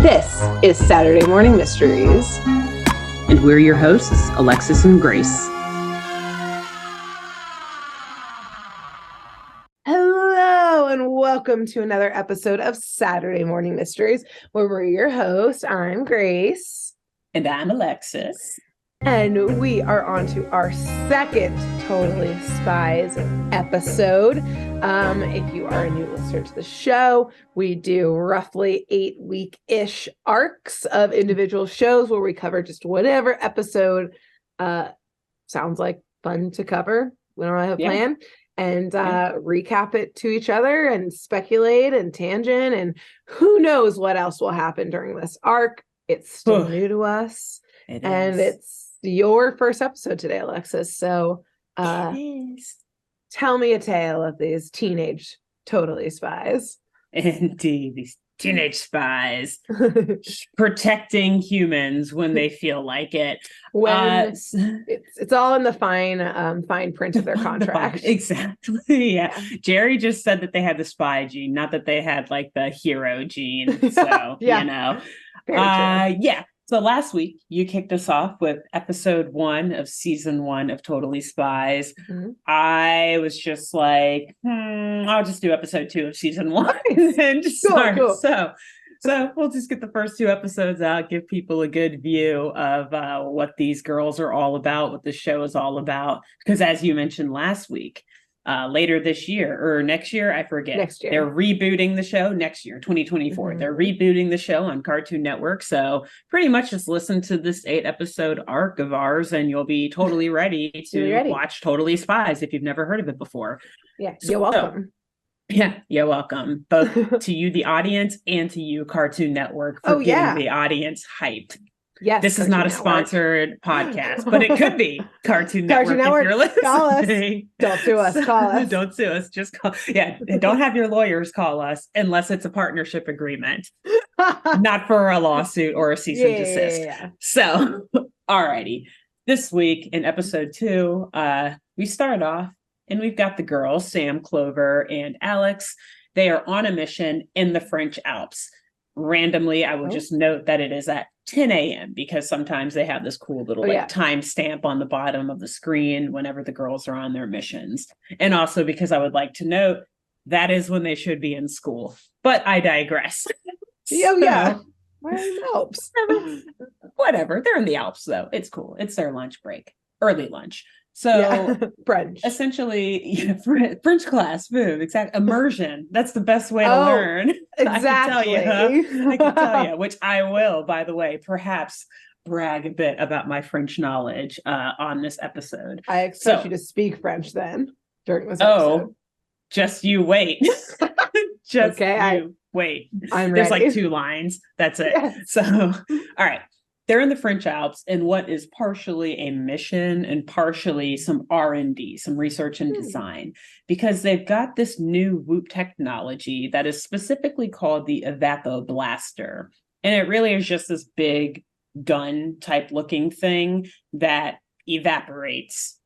This is Saturday Morning Mysteries. And we're your hosts, Alexis and Grace. Hello, and welcome to another episode of Saturday Morning Mysteries, where we're your hosts. I'm Grace. And I'm Alexis. And we are on to our second Totally Spies episode. If you are a new listener to the show, we do roughly 8-week-ish arcs of individual shows where we cover just whatever episode sounds like fun to cover. We don't really have a plan. And recap it to each other and speculate and tangent. And who knows what else will happen during this arc. It's still new to us. It's your first episode today, Alexis. So tell me a tale of these teenage Totally Spies. Indeed, these teenage spies protecting humans when they feel like it. When it's all in the fine print of their contract. Exactly. Yeah. Jerry just said that they had the spy gene, not that they had like the hero gene. So you know. So last week you kicked us off with episode 1 of season 1 of Totally Spies. Mm-hmm. I was just like, I'll just do episode 2 of season 1 and just start. Cool. So we'll just get the first 2 episodes out, give people a good view of what these girls are all about, what the show is all about. Because as you mentioned last week, later this year or next year, I forget. Next year. They're rebooting the show next year, 2024. Mm-hmm. They're rebooting the show on Cartoon Network. So pretty much just listen to this 8-episode arc of ours and you'll be totally ready to watch Totally Spies if you've never heard of it before. Yeah, you're welcome. You're welcome. Both to you, the audience, and to you, Cartoon Network, for getting the audience hyped. Yes, this is not a sponsored podcast, but it could be Cartoon Network. If you're listening. Call us. Don't sue us. Call us. Don't sue us. Just call. Yeah, don't have your lawyers call us unless it's a partnership agreement, not for a lawsuit or a cease and desist. Yeah. So, alrighty. This week in episode 2, we start off and we've got the girls, Sam, Clover, and Alex. They are on a mission in the French Alps. Randomly, I will just note that it is at 10 a.m. because sometimes they have this cool little time stamp on the bottom of the screen whenever the girls are on their missions. And also because I would like to note that is when they should be in school. But I digress. Yeah. Why are in the Alps? Whatever. They're in the Alps, though. It's cool. It's their lunch break. Early lunch. So French. Essentially, French class, boom, exactly. Immersion. That's the best way to learn. Exactly. I can tell you, which I will, by the way, perhaps brag a bit about my French knowledge on this episode. I expect you to speak French then during this episode. Just you wait. Wait. I'm There's ready. Like 2 lines. That's it. Yes. So, all right. They're in the French Alps in what is partially a mission and partially some R&D, some research and design, because they've got this new Whoop technology that is specifically called the Evapoblaster. And it really is just this big gun type looking thing that evaporates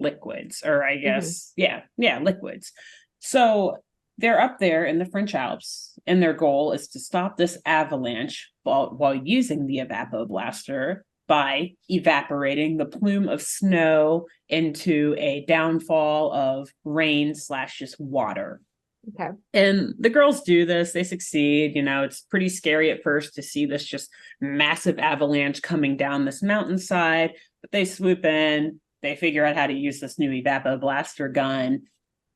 liquids, or I guess, liquids. So they're up there in the French Alps, and their goal is to stop this avalanche while using the Evapoblaster by evaporating the plume of snow into a downfall of rain / just water. Okay. And the girls do this. They succeed. You know, it's pretty scary at first to see this just massive avalanche coming down this mountainside, but they swoop in, they figure out how to use this new Evapoblaster gun,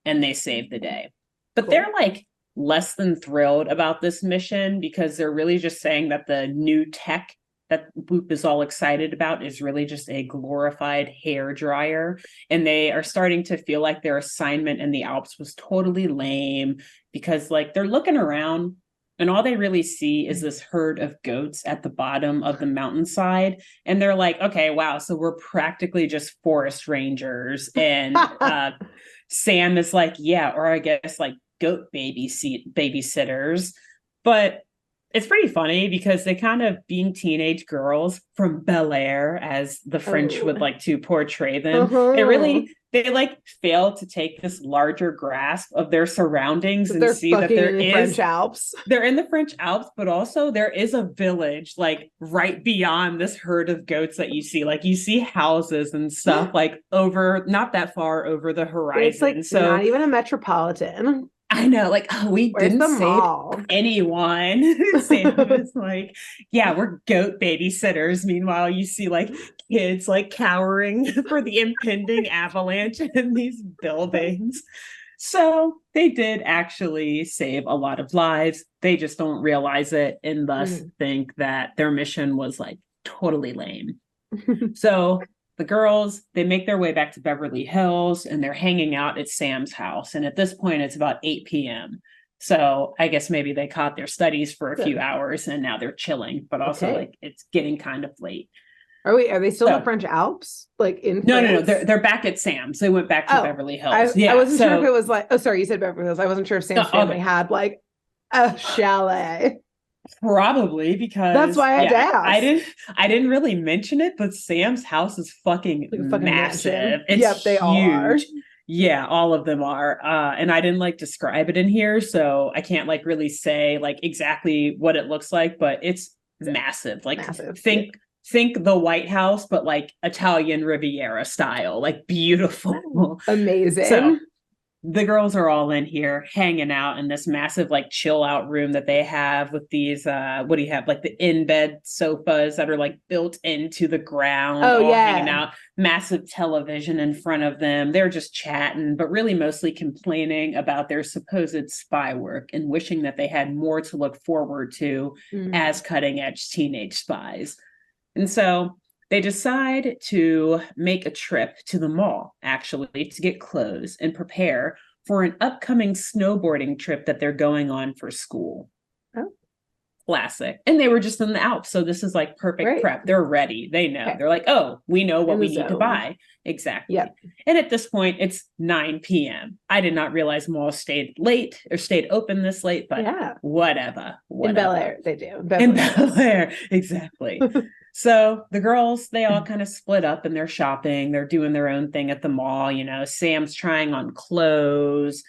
and they save the day. But they're like less than thrilled about this mission because they're really just saying that the new tech that Whoop is all excited about is really just a glorified hair dryer. And they are starting to feel like their assignment in the Alps was totally lame because like they're looking around and all they really see is this herd of goats at the bottom of the mountainside. And they're like, okay, wow. So we're practically just forest rangers. And Sam is like, yeah, or I guess like goat babysitters. But it's pretty funny because they kind of, being teenage girls from Bel Air, as the French would like to portray them, they they like fail to take this larger grasp of their surroundings and see that they're in the French Alps. They're in the French Alps, but also there is a village like right beyond this herd of goats that you see. Like you see houses and stuff like over, not that far over the horizon. It's like so not even a metropolitan. I know, like, oh, we Where's didn't the save mall? anyone. Sam was like, yeah, we're goat babysitters. Meanwhile, you see like kids like cowering for the impending avalanche in these buildings. So they did actually save a lot of lives. They just don't realize it and thus think that their mission was like totally lame. So the girls, they make their way back to Beverly Hills and they're hanging out at Sam's house. And at this point, it's about 8 p.m. So I guess maybe they caught their studies for a few hours and now they're chilling, but also like it's getting kind of late. Are they still in the French Alps? Like in No. They're back at Sam's. They went back to Beverly Hills. I wasn't sure if it was like, oh, sorry, you said Beverly Hills. I wasn't sure if Sam's family had like a chalet. Probably because that's why I asked. I didn't really mention it, but Sam's house is fucking massive. Mansion. It's they all are. Yeah, all of them are. And I didn't like describe it in here, so I can't like really say like exactly what it looks like, but it's massive. Like think the White House, but like Italian Riviera style, like beautiful. Amazing. So the girls are all in here hanging out in this massive like chill out room that they have with these what do you have, like the in-bed sofas that are like built into the ground, hanging out, massive television in front of them. They're just chatting, but really mostly complaining about their supposed spy work and wishing that they had more to look forward to as cutting edge teenage spies. And so they decide to make a trip to the mall, actually, to get clothes and prepare for an upcoming snowboarding trip that they're going on for school. Oh. Classic. And they were just in the Alps, so this is like perfect prep. They're ready. They know. Okay. They're like, oh, we know what we need to buy. Exactly. Yep. And at this point, it's 9 p.m. I did not realize malls stayed open this late, but whatever. In Bel Air, they do. In Bel Air, exactly. So the girls, they all kind of split up and they're shopping. They're doing their own thing at the mall. You know, Sam's trying on clothes.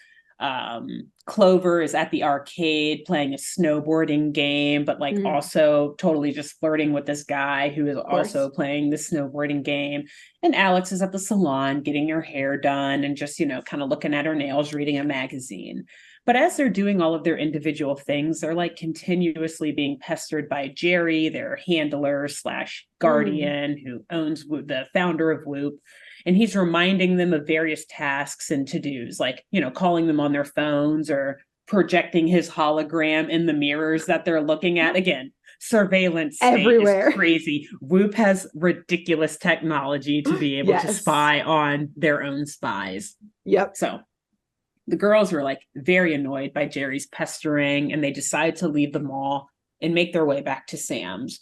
Clover is at the arcade playing a snowboarding game, but like also totally just flirting with this guy who is also playing the snowboarding game. And Alex is at the salon getting her hair done and just, you know, kind of looking at her nails, reading a magazine. But as they're doing all of their individual things, they're like continuously being pestered by Jerry, their handler / guardian, who owns the founder of Whoop. And he's reminding them of various tasks and to-dos, like, you know, calling them on their phones or projecting his hologram in the mirrors that they're looking at. Again, surveillance everywhere. Is crazy. Whoop has ridiculous technology to be able to spy on their own spies. Yep. So the girls were like very annoyed by Jerry's pestering, and they decide to leave the mall and make their way back to Sam's,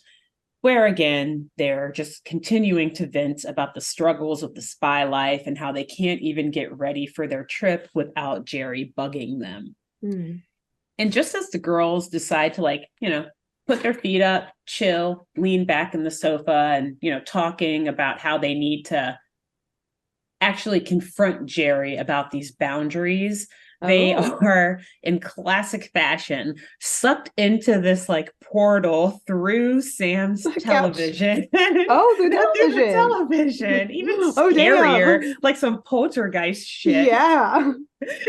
where again, they're just continuing to vent about the struggles of the spy life and how they can't even get ready for their trip without Jerry bugging them. And just as the girls decide to like, you know, put their feet up, chill, lean back in the sofa and, you know, talking about how they need to actually confront Jerry about these boundaries, they are in classic fashion sucked into this like portal through Sam's television. Through the television. Even scarier, like some poltergeist shit. Yeah.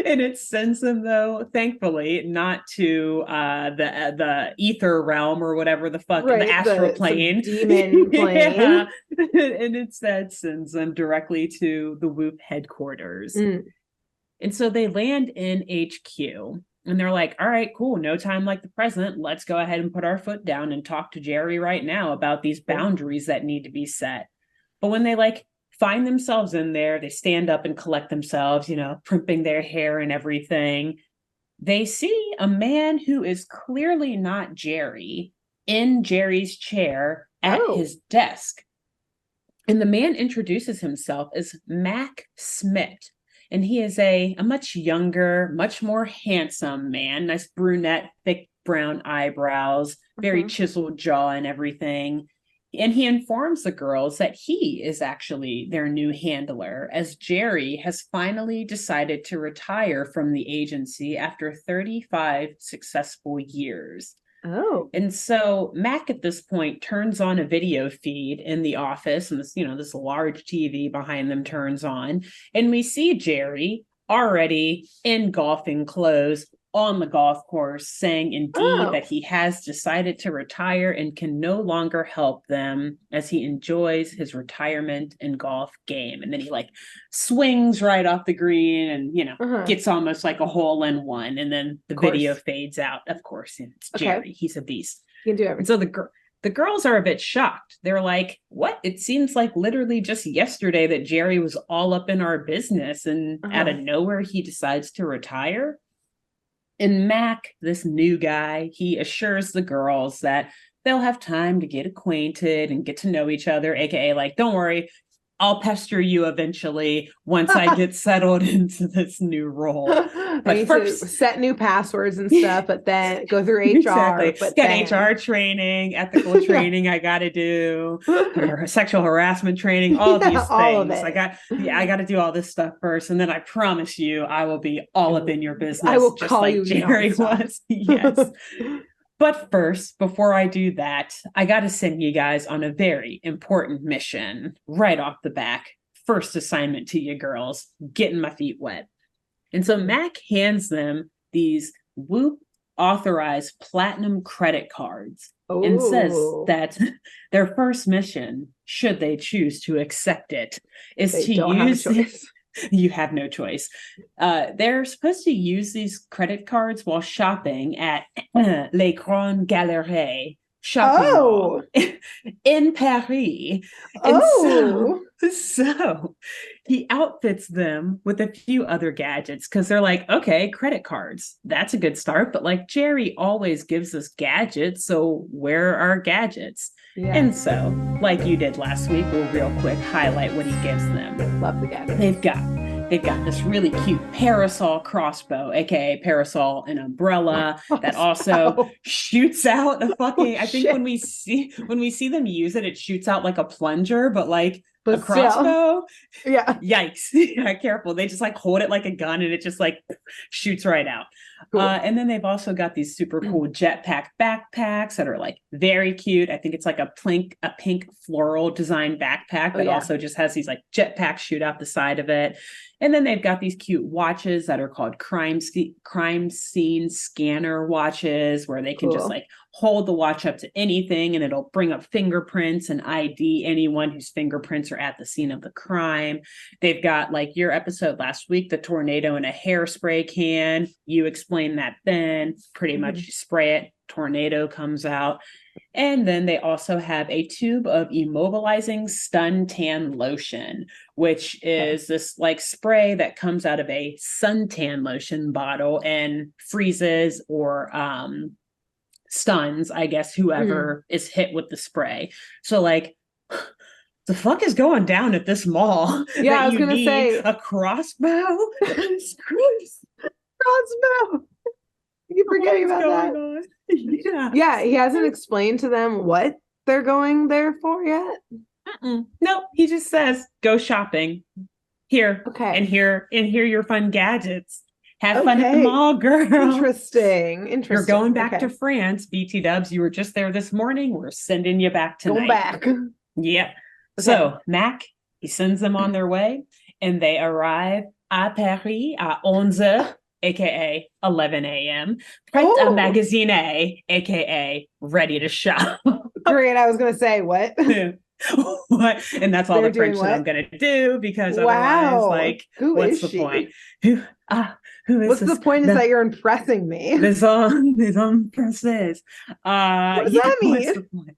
And it sends them, though, thankfully, not to the ether realm or whatever the fuck, the astral plane. Demon plane. And instead sends them directly to the Whoop headquarters. And so they land in HQ and they're like, all right, cool. No time like the present. Let's go ahead and put our foot down and talk to Jerry right now about these boundaries that need to be set. But when they like find themselves in there, they stand up and collect themselves, you know, primping their hair and everything. They see a man who is clearly not Jerry in Jerry's chair at his desk. And the man introduces himself as Mac Smith. And he is a much younger, much more handsome man. Nice brunette, thick brown eyebrows, very chiseled jaw and everything. And he informs the girls that he is actually their new handler, as Jerry has finally decided to retire from the agency after 35 successful years. Oh. And so Mac at this point turns on a video feed in the office, and this large TV behind them turns on, and we see Jerry already in golfing clothes on the golf course, saying indeed that he has decided to retire and can no longer help them as he enjoys his retirement and golf game. And then he swings right off the green and gets almost like a hole in one, and then the video fades out. Of course, and it's Jerry. He's a beast. He can do everything. And so the girls are a bit shocked. They're like, what? It seems like literally just yesterday that Jerry was all up in our business, and out of nowhere he decides to retire. And Mac, this new guy, he assures the girls that they'll have time to get acquainted and get to know each other, aka don't worry, I'll pester you eventually once I get settled into this new role. But first, to set new passwords and stuff, but then go through HR. Exactly. But get HR training, ethical training. I got to do sexual harassment training. All these things. All of it. I got to do all this stuff first, and then I promise you, I will be all up in your business. I will just call like you Jerry was. Yes. But first, before I do that, I got to send you guys on a very important mission right off the back. First assignment to you girls, getting my feet wet. And so Mac hands them these Whoop authorized platinum credit cards and says that their first mission, should they choose to accept it, is to use... You have no choice. They're supposed to use these credit cards while shopping at Les Grandes Galeries shopping mall in Paris. And so he outfits them with a few other gadgets, because they're like, okay, credit cards, that's a good start. But Jerry always gives us gadgets, so where are our gadgets? Yeah. And so, like you did last week, we'll real quick highlight what he gives them. Love the gadgets. They've got this really cute parasol crossbow, aka parasol and umbrella, that also shoots out a fucking. I think when we see them use it, it shoots out like a plunger, but a crossbow. Yeah. Yikes. Yeah, careful. They just hold it like a gun, and it just shoots right out. Cool. And then they've also got these super cool jetpack backpacks that are very cute. I think it's a pink floral design backpack that also just has these jetpacks shoot out the side of it. And then they've got these cute watches that are called crime scene scanner watches, where they can just hold the watch up to anything and it'll bring up fingerprints and ID anyone whose fingerprints are at the scene of the crime. They've got your episode last week, the tornado in a hairspray can. You explained that then. Pretty much you spray it, tornado comes out. And then they also have a tube of immobilizing stun tan lotion, which is this spray that comes out of a suntan lotion bottle and freezes or stuns, I guess, whoever is hit with the spray. So the fuck is going down at this mall? Yeah, I was gonna say a crossbow. Crossbow. You forgetting about that? Yeah, he hasn't explained to them what they're going there for yet. No, he just says go shopping here. Okay, and here your fun gadgets. Have fun at the mall, girl. Interesting. You're going back to France, BT Dubs. You were just there this morning. We're sending you back tonight. Go back. Yep. Okay. So Mac, he sends them on their way, and they arrive à Paris at 11h. AKA 11 a.m. Prête à magasiner, AKA ready to shop. Great. I was going to say, what? What? And that's all the French that I'm going to do, because otherwise, what's the point? Who is what's the point is that you're impressing me. Les hommes français. What does that mean? What's the point?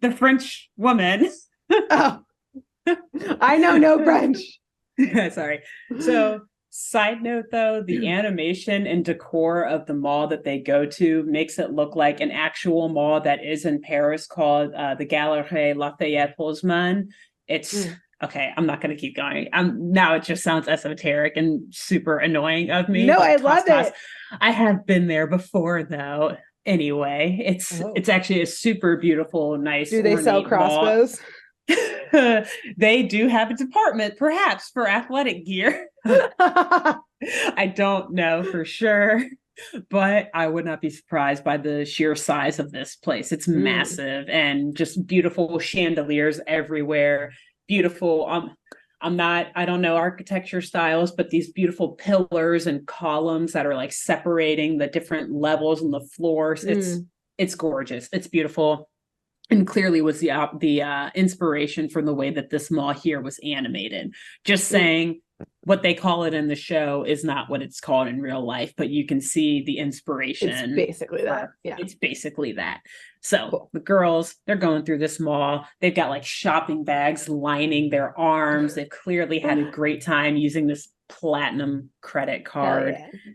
The French woman. Oh. I know no French. Sorry. So, side note, though, the animation and decor of the mall that they go to makes it look like an actual mall that is in Paris called the Galerie Lafayette Haussmann. It's okay. I'm not going to keep going. Now it just sounds esoteric and super annoying of me. No, I love it. I have been there before, though. anyway. It's actually a super beautiful, nice, Do they sell ornate mall. crossbows? They do have a department, perhaps, for athletic gear. I don't know for sure, but I would not be surprised by the sheer size of this place. It's massive and just beautiful chandeliers everywhere. Beautiful. I don't know architecture styles, but these beautiful pillars and columns that are like separating the different levels and the floors. It's gorgeous. It's beautiful. And clearly was the inspiration from the way that this mall here was animated. Just saying, what they call it in the show is not what it's called in real life, but you can see the inspiration. It's basically that. Yeah. It's basically that. So the girls, they're going through this mall. They've got like shopping bags lining their arms. They've clearly had a great time using this platinum credit card. Yeah.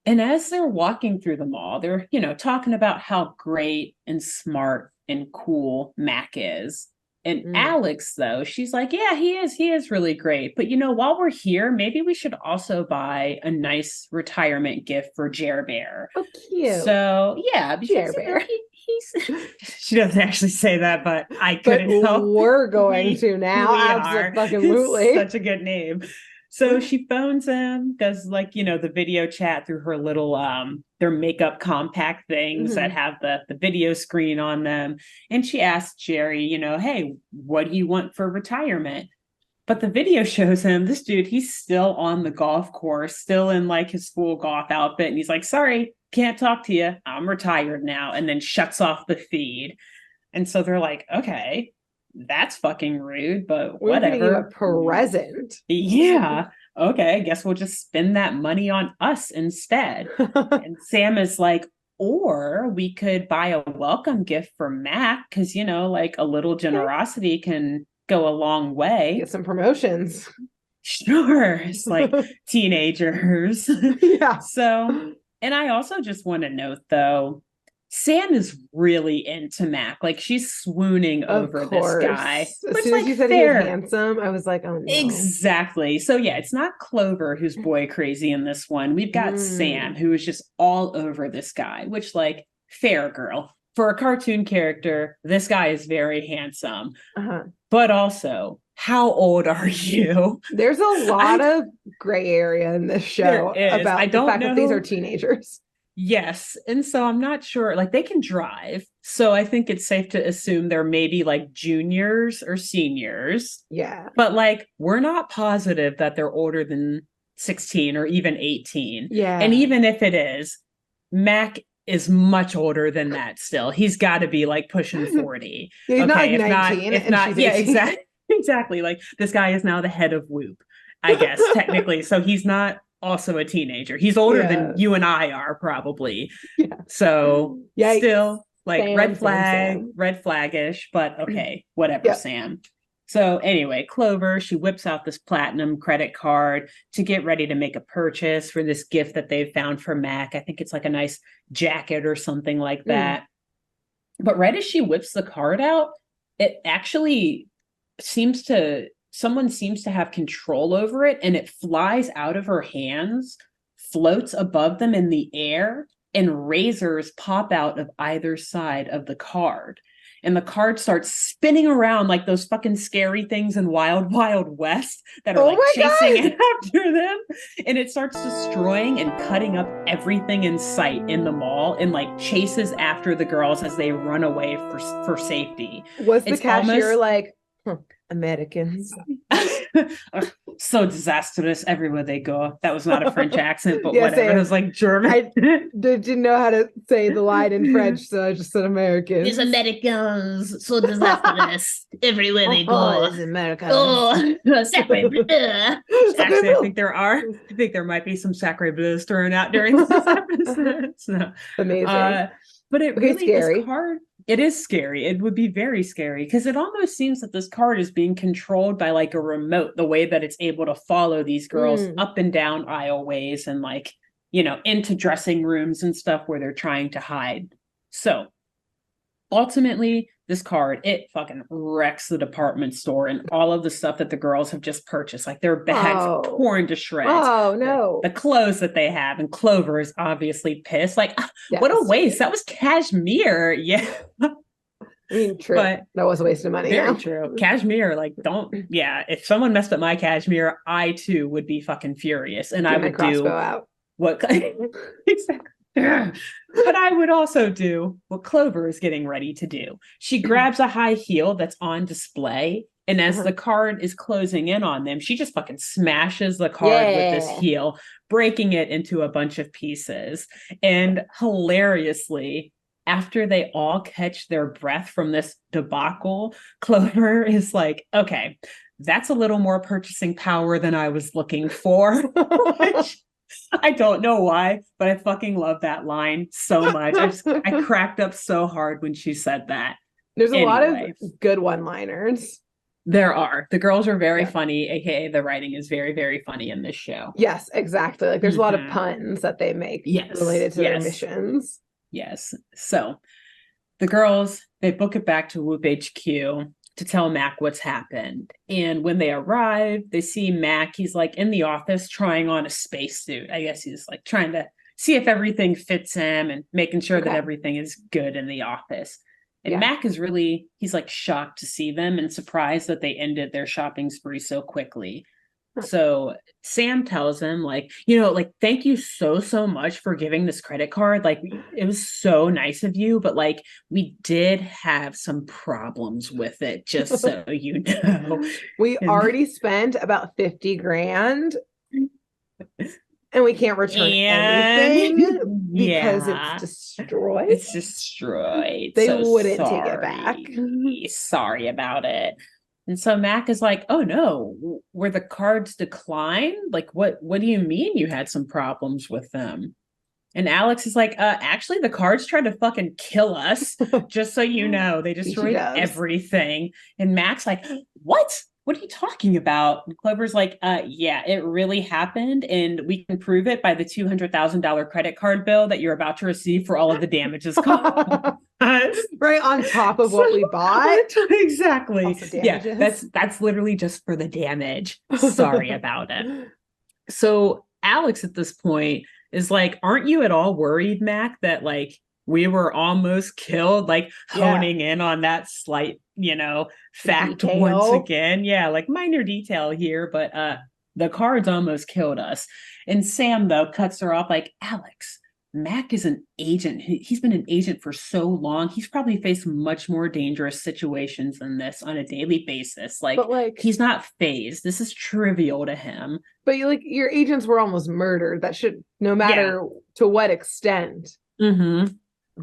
And as they're walking through the mall, they're, talking about how great and smart and cool Mac is. And Alex, though, she's like, yeah, he is really great. But, while we're here, maybe we should also buy a nice retirement gift for Jer Bear. Oh, cute. So, yeah. Jer Bear. She doesn't actually say that, but I couldn't help. We're going to now. Absolutely. Such a good name. So she phones him, does the video chat through her little, their makeup compact things that have the video screen on them. And she asks Jerry, hey, what do you want for retirement? But the video shows him, this dude, he's still on the golf course, still in his full golf outfit. And he's like, sorry, can't talk to you. I'm retired now. And then shuts off the feed. And so they're like, okay. That's fucking rude, but whatever. We're getting you a present. Yeah. Okay. I guess we'll just spend that money on us instead. And Sam is like, or we could buy a welcome gift for Mac because, a little generosity can go a long way. Get some promotions. Sure. It's like teenagers. Yeah. So, and I also just want to note, though, Sam is really into Mac. She's swooning over this guy. As soon as you said he was handsome, I was like, oh no. Exactly. So yeah, it's not Clover who's boy crazy in this one. We've got Sam who is just all over this guy, which fair girl. For a cartoon character, this guy is very handsome. But also, how old are you? There's a lot of gray area in this show about the fact that these are teenagers. Yes. And so I'm not sure, they can drive. So I think it's safe to assume they're maybe juniors or seniors. Yeah. But we're not positive that they're older than 16 or even 18. Yeah. And even if it is, Mac is much older than that still. He's got to be pushing 40. He's not 19. If not, yeah, exactly. Exactly. This guy is now the head of Whoop, I guess, technically. So he's not also a teenager. He's older than you and I are probably. Yeah. So still red flagish, but okay, whatever, Sam. So anyway, Clover, she whips out this platinum credit card to get ready to make a purchase for this gift that they've found for Mac. I think it's a nice jacket or something like that. But right as she whips the card out, it actually someone seems to have control over it, and it flies out of her hands, floats above them in the air, and razors pop out of either side of the card. And the card starts spinning around like those fucking scary things in Wild Wild West that are chasing after them. And it starts destroying and cutting up everything in sight in the mall and chases after the girls as they run away for safety. Was the cashier Americans? So disastrous everywhere they go. That was not a French accent, but whatever. Same. It was German. I didn't know how to say the line in French, so I just said Americans. These Americans, so disastrous everywhere they go. These Americans. Sacre bleu. Actually, I think there might be some sacre bleu thrown out during this episode. So, amazing. But it really scary. is hard. It is scary. It would be very scary because it almost seems that this card is being controlled by a remote, the way that it's able to follow these girls up and down aisleways and into dressing rooms and stuff where they're trying to hide. So ultimately, this card, it fucking wrecks the department store and all of the stuff that the girls have just purchased. Like their bags torn to shreds. Oh, no. The clothes that they have. And Clover is obviously pissed. Like, Yes. what a waste. That was cashmere. Yeah. I mean, true. But that was a waste of money. Very true. Cashmere, like, if someone messed up my cashmere, I too would be fucking furious. And I would do out. what exactly. But I would also do what Clover is getting ready to do. She grabs a high heel that's on display, and as the card is closing in on them, she just fucking smashes the card with this heel, breaking it into a bunch of pieces. And hilariously, after they all catch their breath from this debacle, Clover is like, okay, that's a little more purchasing power than I was looking for. Which, I don't know why, but I fucking love that line so much. I cracked up so hard when she said that. There's a lot of good one-liners. There are. The girls are very funny, aka the writing is very, very funny in this show. Yes, exactly. Like there's a lot of puns that they make related to their missions. Yes. So the girls, they book it back to Whoop HQ to tell Mac what's happened. And when they arrive, they see Mac. He's like in the office trying on a spacesuit. I guess he's like trying to see if everything fits him and making sure that everything is good in the office. And Mac is really, he's like shocked to see them and surprised that they ended their shopping spree so quickly. So Sam tells him, like, thank you so much for giving this credit card. Like, it was so nice of you, but like, we did have some problems with it, just so you know. We already spent about 50 grand and we can't return anything because it's destroyed. It's destroyed. They wouldn't take it back. Sorry about it. And so Mac is like, oh no, were the cards declined? Like, what do you mean you had some problems with them? And Alex is like, actually, the cards tried to fucking kill us. Just so you know, they destroyed everything. And Mac's like, what? What are you talking about? And Clover's like, yeah, it really happened. And we can prove it by the $200,000 credit card bill that you're about to receive for all of the damages caused. Right on top of what we bought. Exactly. Yeah, that's literally just for the damage. Sorry about it. So Alex at this point is like, aren't you at all worried, Mac, that like we were almost killed? Like honing in on that slight, fact once again. Yeah, like minor detail here, but the cards almost killed us. And Sam, though, cuts her off like, Alex, Mac is an agent. He's been an agent for so long. He's probably faced much more dangerous situations than this on a daily basis. Like he's not phased. This is trivial to him. But your agents were almost murdered. That should, no matter to what extent,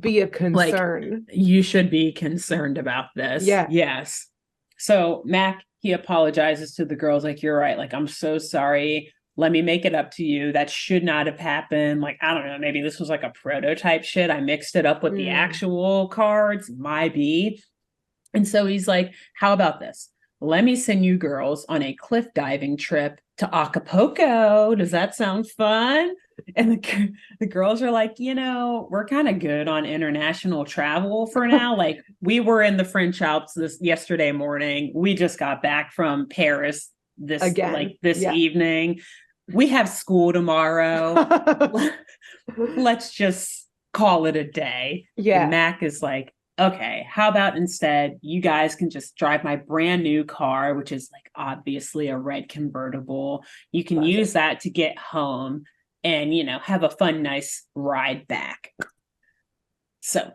be a concern. Like, you should be concerned about this. Yeah. Yes. So Mac, he apologizes to the girls. Like, you're right. Like, I'm so sorry. Let me make it up to you. That should not have happened. Like, I don't know, maybe this was like a prototype shit. I mixed it up with the actual cards. Might be. And so he's like, how about this? Let me send you girls on a cliff diving trip to Acapulco. Does that sound fun? And the girls are like, we're kind of good on international travel for now. Like, we were in the French Alps yesterday morning. We just got back from Paris this evening. We have school tomorrow. Let's just call it a day. Yeah. And Mac is like, okay, how about instead you guys can just drive my brand new car, which is like obviously a red convertible. You can use that to get home and, have a fun, nice ride back. So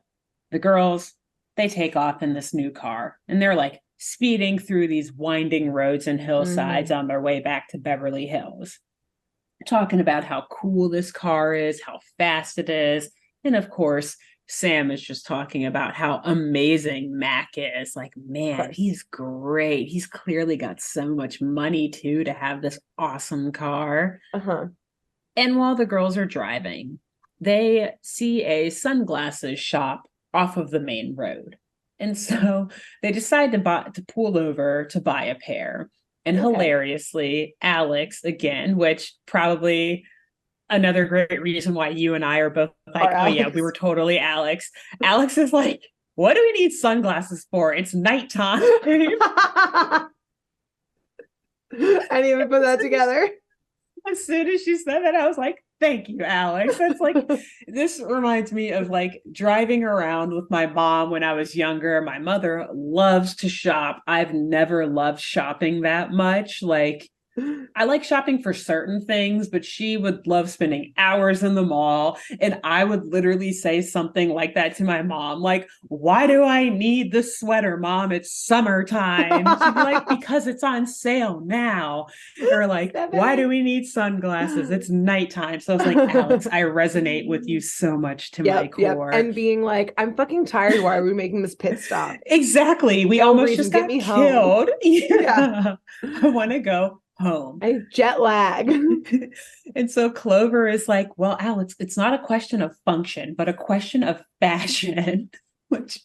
the girls, they take off in this new car and they're like speeding through these winding roads and hillsides on their way back to Beverly Hills, talking about how cool this car is, how fast it is. And of course, Sam is just talking about how amazing Mac is. Like, man, he's great. He's clearly got so much money too to have this awesome car. And while the girls are driving, they see a sunglasses shop off of the main road. And so they decide to pull over to buy a pair. And hilariously, Alex, again, which probably another great reason why you and I are both like, oh yeah, we were totally Alex. Alex is like, what do we need sunglasses for? It's nighttime. I didn't even put that together. As soon as she said that, I was like, thank you, Alex. That's like, this reminds me of like driving around with my mom when I was younger. My mother loves to shop. I've never loved shopping that much. Like, I like shopping for certain things, but she would love spending hours in the mall. And I would literally say something like that to my mom, like, why do I need this sweater, Mom? It's summertime. She'd be like, because it's on sale now. Or like, why do we need sunglasses? It's nighttime. So I was like, Alex, I resonate with you so much to my core. And being like, I'm fucking tired. Why are we making this pit stop? Exactly. We No almost reason, just get got me killed. home. Yeah. I want to go home. I jet lag. And so Clover is like, well, Alex, it's not a question of function, but a question of fashion, which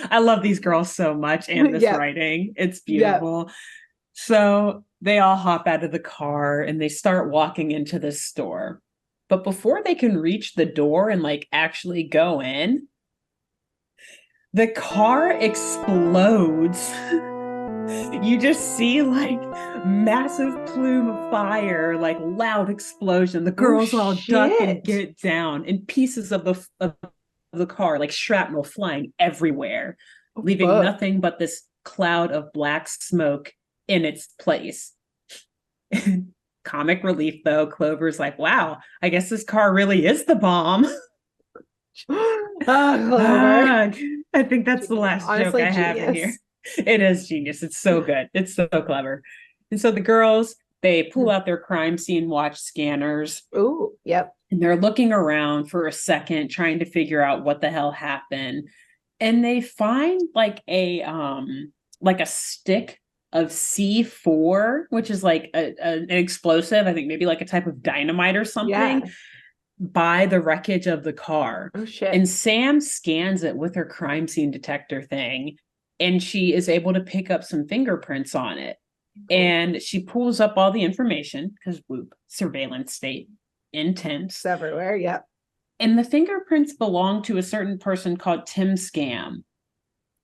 I love these girls so much and this writing. It's beautiful. So they all hop out of the car and they start walking into the store. But before they can reach the door and like actually go in, the car explodes. You just see like massive plume of fire, like loud explosion. The girls all duck and get down, and pieces of the car, like shrapnel, flying everywhere, leaving nothing but this cloud of black smoke in its place. Comic relief, though. Clover's like, wow, I guess this car really is the bomb. Clover. I think that's the last joke I have in here. It is genius. It's so good. It's so clever. And so the girls, they pull out their crime scene watch scanners. Ooh, yep. And they're looking around for a second, trying to figure out what the hell happened. And they find like a stick of C4, which is like an explosive, I think maybe like a type of dynamite or something, by the wreckage of the car. Oh shit. And Sam scans it with her crime scene detector thing, and she is able to pick up some fingerprints on it. Cool. And she pulls up all the information because whoop, surveillance state, intense. It's everywhere, yep. And the fingerprints belong to a certain person called Tim Scam.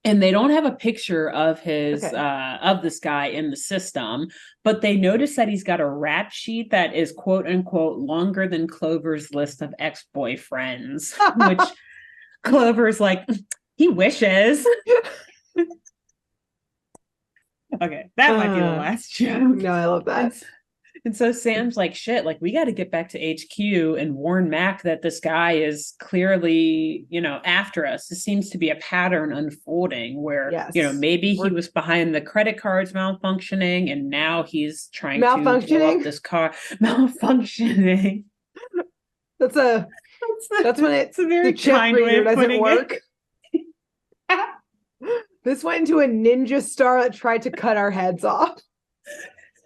And they don't have a picture of his of this guy in the system, but they notice that he's got a rap sheet that is quote unquote longer than Clover's list of ex-boyfriends, which Clover's like, he wishes. Okay, that might be the last joke. No, I love that. And so Sam's like, shit, like we got to get back to HQ and warn Mac that this guy is clearly, after us. This seems to be a pattern unfolding where, maybe he was behind the credit cards malfunctioning and now he's trying to blow up this car. Malfunctioning. That's when it's a very kind way of putting work. This went into a ninja star that tried to cut our heads off.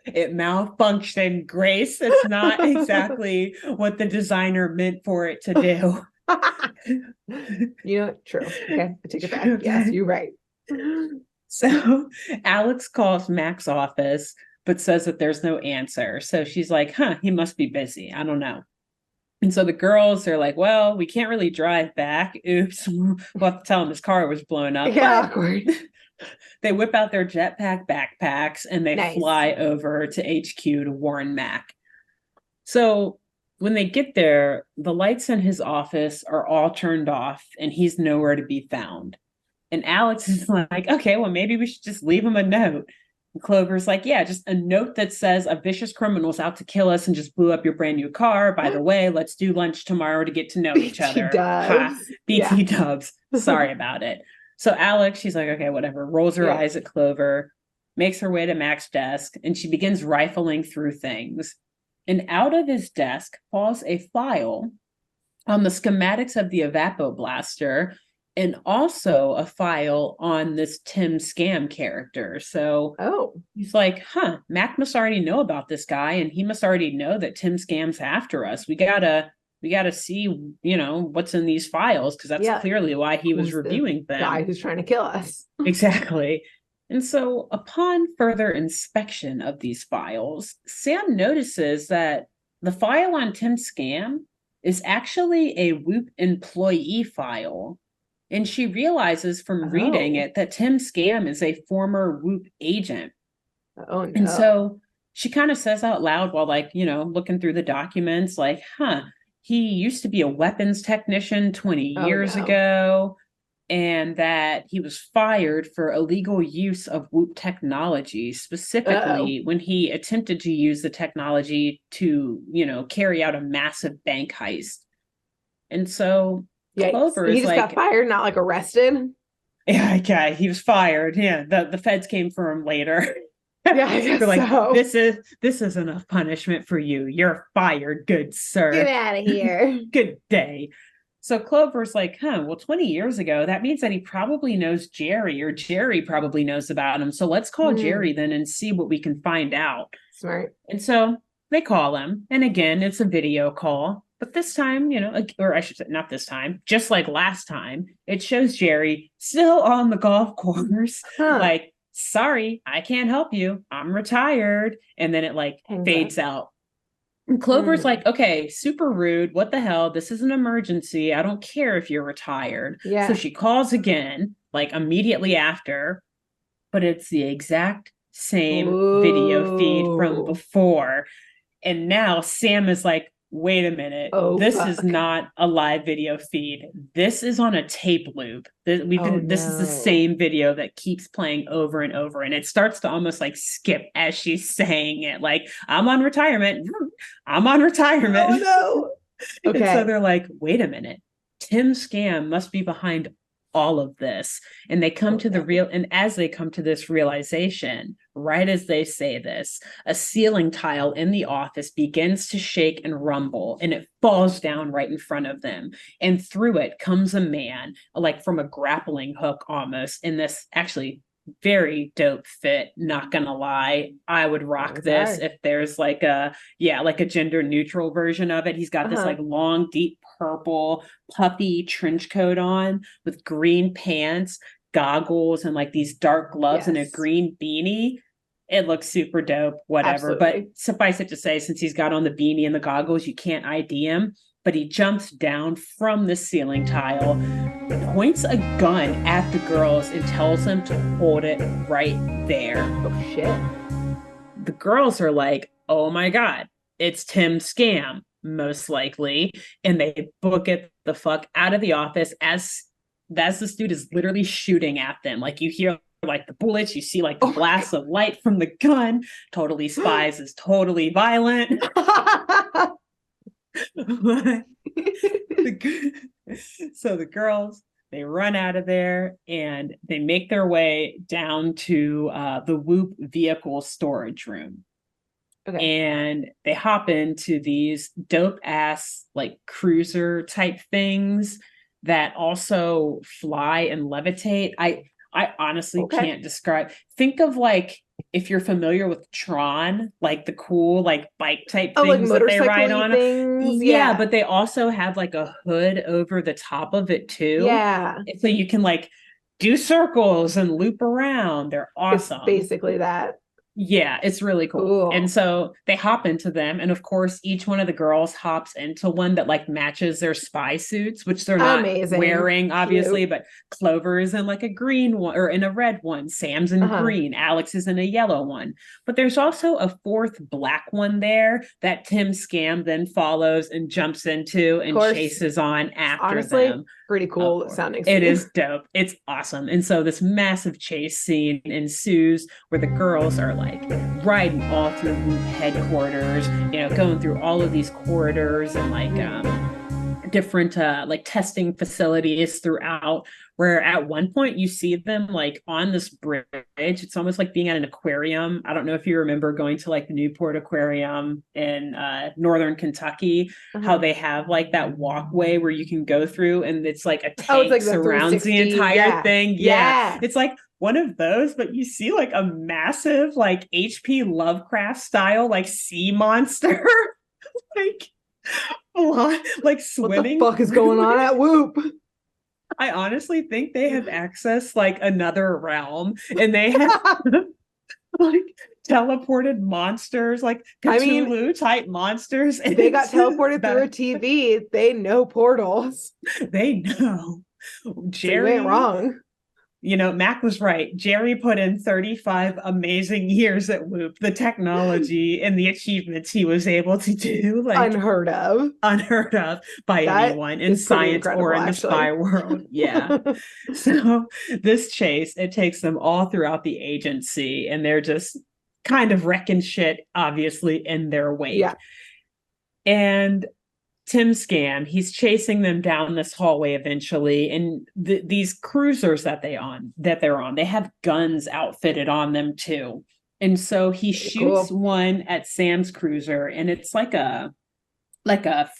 It malfunctioned, Grace. It's not exactly what the designer meant for it to do. True. Okay, I take it back. Okay. Yes, you're right. So Alex calls Mac's office, but says that there's no answer. So she's like, he must be busy. I don't know. And so the girls are like, well, we can't really drive back. Oops. We'll have to tell him his car was blown up. Yeah, awkward. They whip out their jetpack backpacks and they fly over to HQ to warn Mac. So when they get there, the lights in his office are all turned off and he's nowhere to be found. And Alex is like, okay, well, maybe we should just leave him a note. And Clover's like, yeah, just a note that says a vicious criminal's out to kill us and just blew up your brand new car. By the way, let's do lunch tomorrow to get to know each other. BT dubs. Sorry about it. So Alex, she's like, okay, whatever, rolls her eyes at Clover, makes her way to Mac's desk, and she begins rifling through things. And out of his desk falls a file on the schematics of the Evapo Blaster, and also a file on this Tim Scam character. So he's like, Mac must already know about this guy, and he must already know that Tim Scam's after us. We gotta see, what's in these files, because that's clearly why he was reviewing them. Guy who's trying to kill us. Exactly. And so upon further inspection of these files, Sam notices that the file on Tim Scam is actually a Whoop employee file. And she realizes from reading it that Tim Scam is a former Whoop agent. Oh no. And so she kind of says out loud while, like, looking through the documents, like, he used to be a weapons technician 20 years ago, and that he was fired for illegal use of Whoop technology, specifically when he attempted to use the technology to, carry out a massive bank heist. And so Clover he is just like, got fired, not like arrested. Yeah, okay, he was fired. Yeah, the feds came for him later. Yeah, I guess They're like, so. this is enough punishment for you. You're fired, good sir. Get out of here. Good day. So Clover's like, well, 20 years ago, that means that he probably knows Jerry, or Jerry probably knows about him. So let's call Jerry then and see what we can find out. Smart. And so they call him. And again, it's a video call. But this time, or I should say, not this time, just like last time, it shows Jerry still on the golf course, like, sorry, I can't help you. I'm retired. And then it fades out. And Clover's like, okay, super rude. What the hell? This is an emergency. I don't care if you're retired. Yeah. So she calls again, like immediately after, but it's the exact same video feed from before. And now Sam is like, wait a minute, this is not a live video feed. This is on a tape loop. This is the same video that keeps playing over and over. And it starts to almost like skip as she's saying it. Like, I'm on retirement. I'm on retirement. Oh no. Okay. And so they're like, wait a minute. Tim Scam must be behind all of this. And they come to and as they come to this realization, right as they say this, a ceiling tile in the office begins to shake and rumble, and it falls down right in front of them. And through it comes a man, like from a grappling hook almost, in this actually very dope fit. Not gonna lie, I would rock this if there's like a gender neutral version of it. He's got this like long, deep purple puffy trench coat on with green pants, goggles, and like these dark gloves and a green beanie. It looks super dope, whatever. Absolutely. But suffice it to say, since he's got on the beanie and the goggles, you can't ID him. But he jumps down from the ceiling tile, points a gun at the girls, and tells them to hold it right there. Oh, shit. The girls are like, oh my God, it's Tim Scam, most likely. And they book it the fuck out of the office as this dude is literally shooting at them. Like, you hear like the bullets, you see like the blast of light from the gun. Totally Spies is totally violent. So the girls, they run out of there and they make their way down to the Whoop vehicle storage room. And they hop into these dope ass like cruiser type things that also fly and levitate. I honestly can't describe. Think of like, if you're familiar with Tron, like the cool like bike type things like that they ride on. Things. Yeah, but they also have like a hood over the top of it too. Yeah. So you can like do circles and loop around. They're awesome. It's basically that. Yeah, it's really cool. And so they hop into them. And of course, each one of the girls hops into one that like matches their spy suits, which they're not wearing, obviously. Cute. But Clover is in like a green one or in a red one. Sam's in green. Alex is in a yellow one. But there's also a fourth black one there that Tim Scam then follows and jumps into and chases on after them. Pretty cool sounding. It is dope. It's awesome. And so this massive chase scene ensues where the girls are like riding all through Whoop headquarters, going through all of these corridors and like different like testing facilities throughout, where at one point you see them like on this bridge. It's almost like being at an aquarium. I don't know if you remember going to like the Newport Aquarium in northern Kentucky, how they have like that walkway where you can go through and it's like a tank surrounds the entire thing. Yeah. It's like one of those, but you see like a massive like HP Lovecraft style like sea monster like swimming. What the fuck is going on at Whoop? I honestly think they have accessed like another realm, and they have like teleported monsters, like Cthulhu type monsters. They got teleported through a TV. They know portals. They know. So you ain't wrong. You know, Mac was right. Jerry put in 35 amazing years at Whoop. The technology and the achievements he was able to do, like Unheard of by That anyone in is pretty science or in the incredible, spy actually. world. Yeah. So this chase, it takes them all throughout the agency, and they're just kind of wrecking shit, obviously, in their wake. Yeah. And Tim Scam, he's chasing them down this hallway eventually, and these cruisers that they're on, they have guns outfitted on them too. And so he shoots one at Sam's cruiser, and it's like a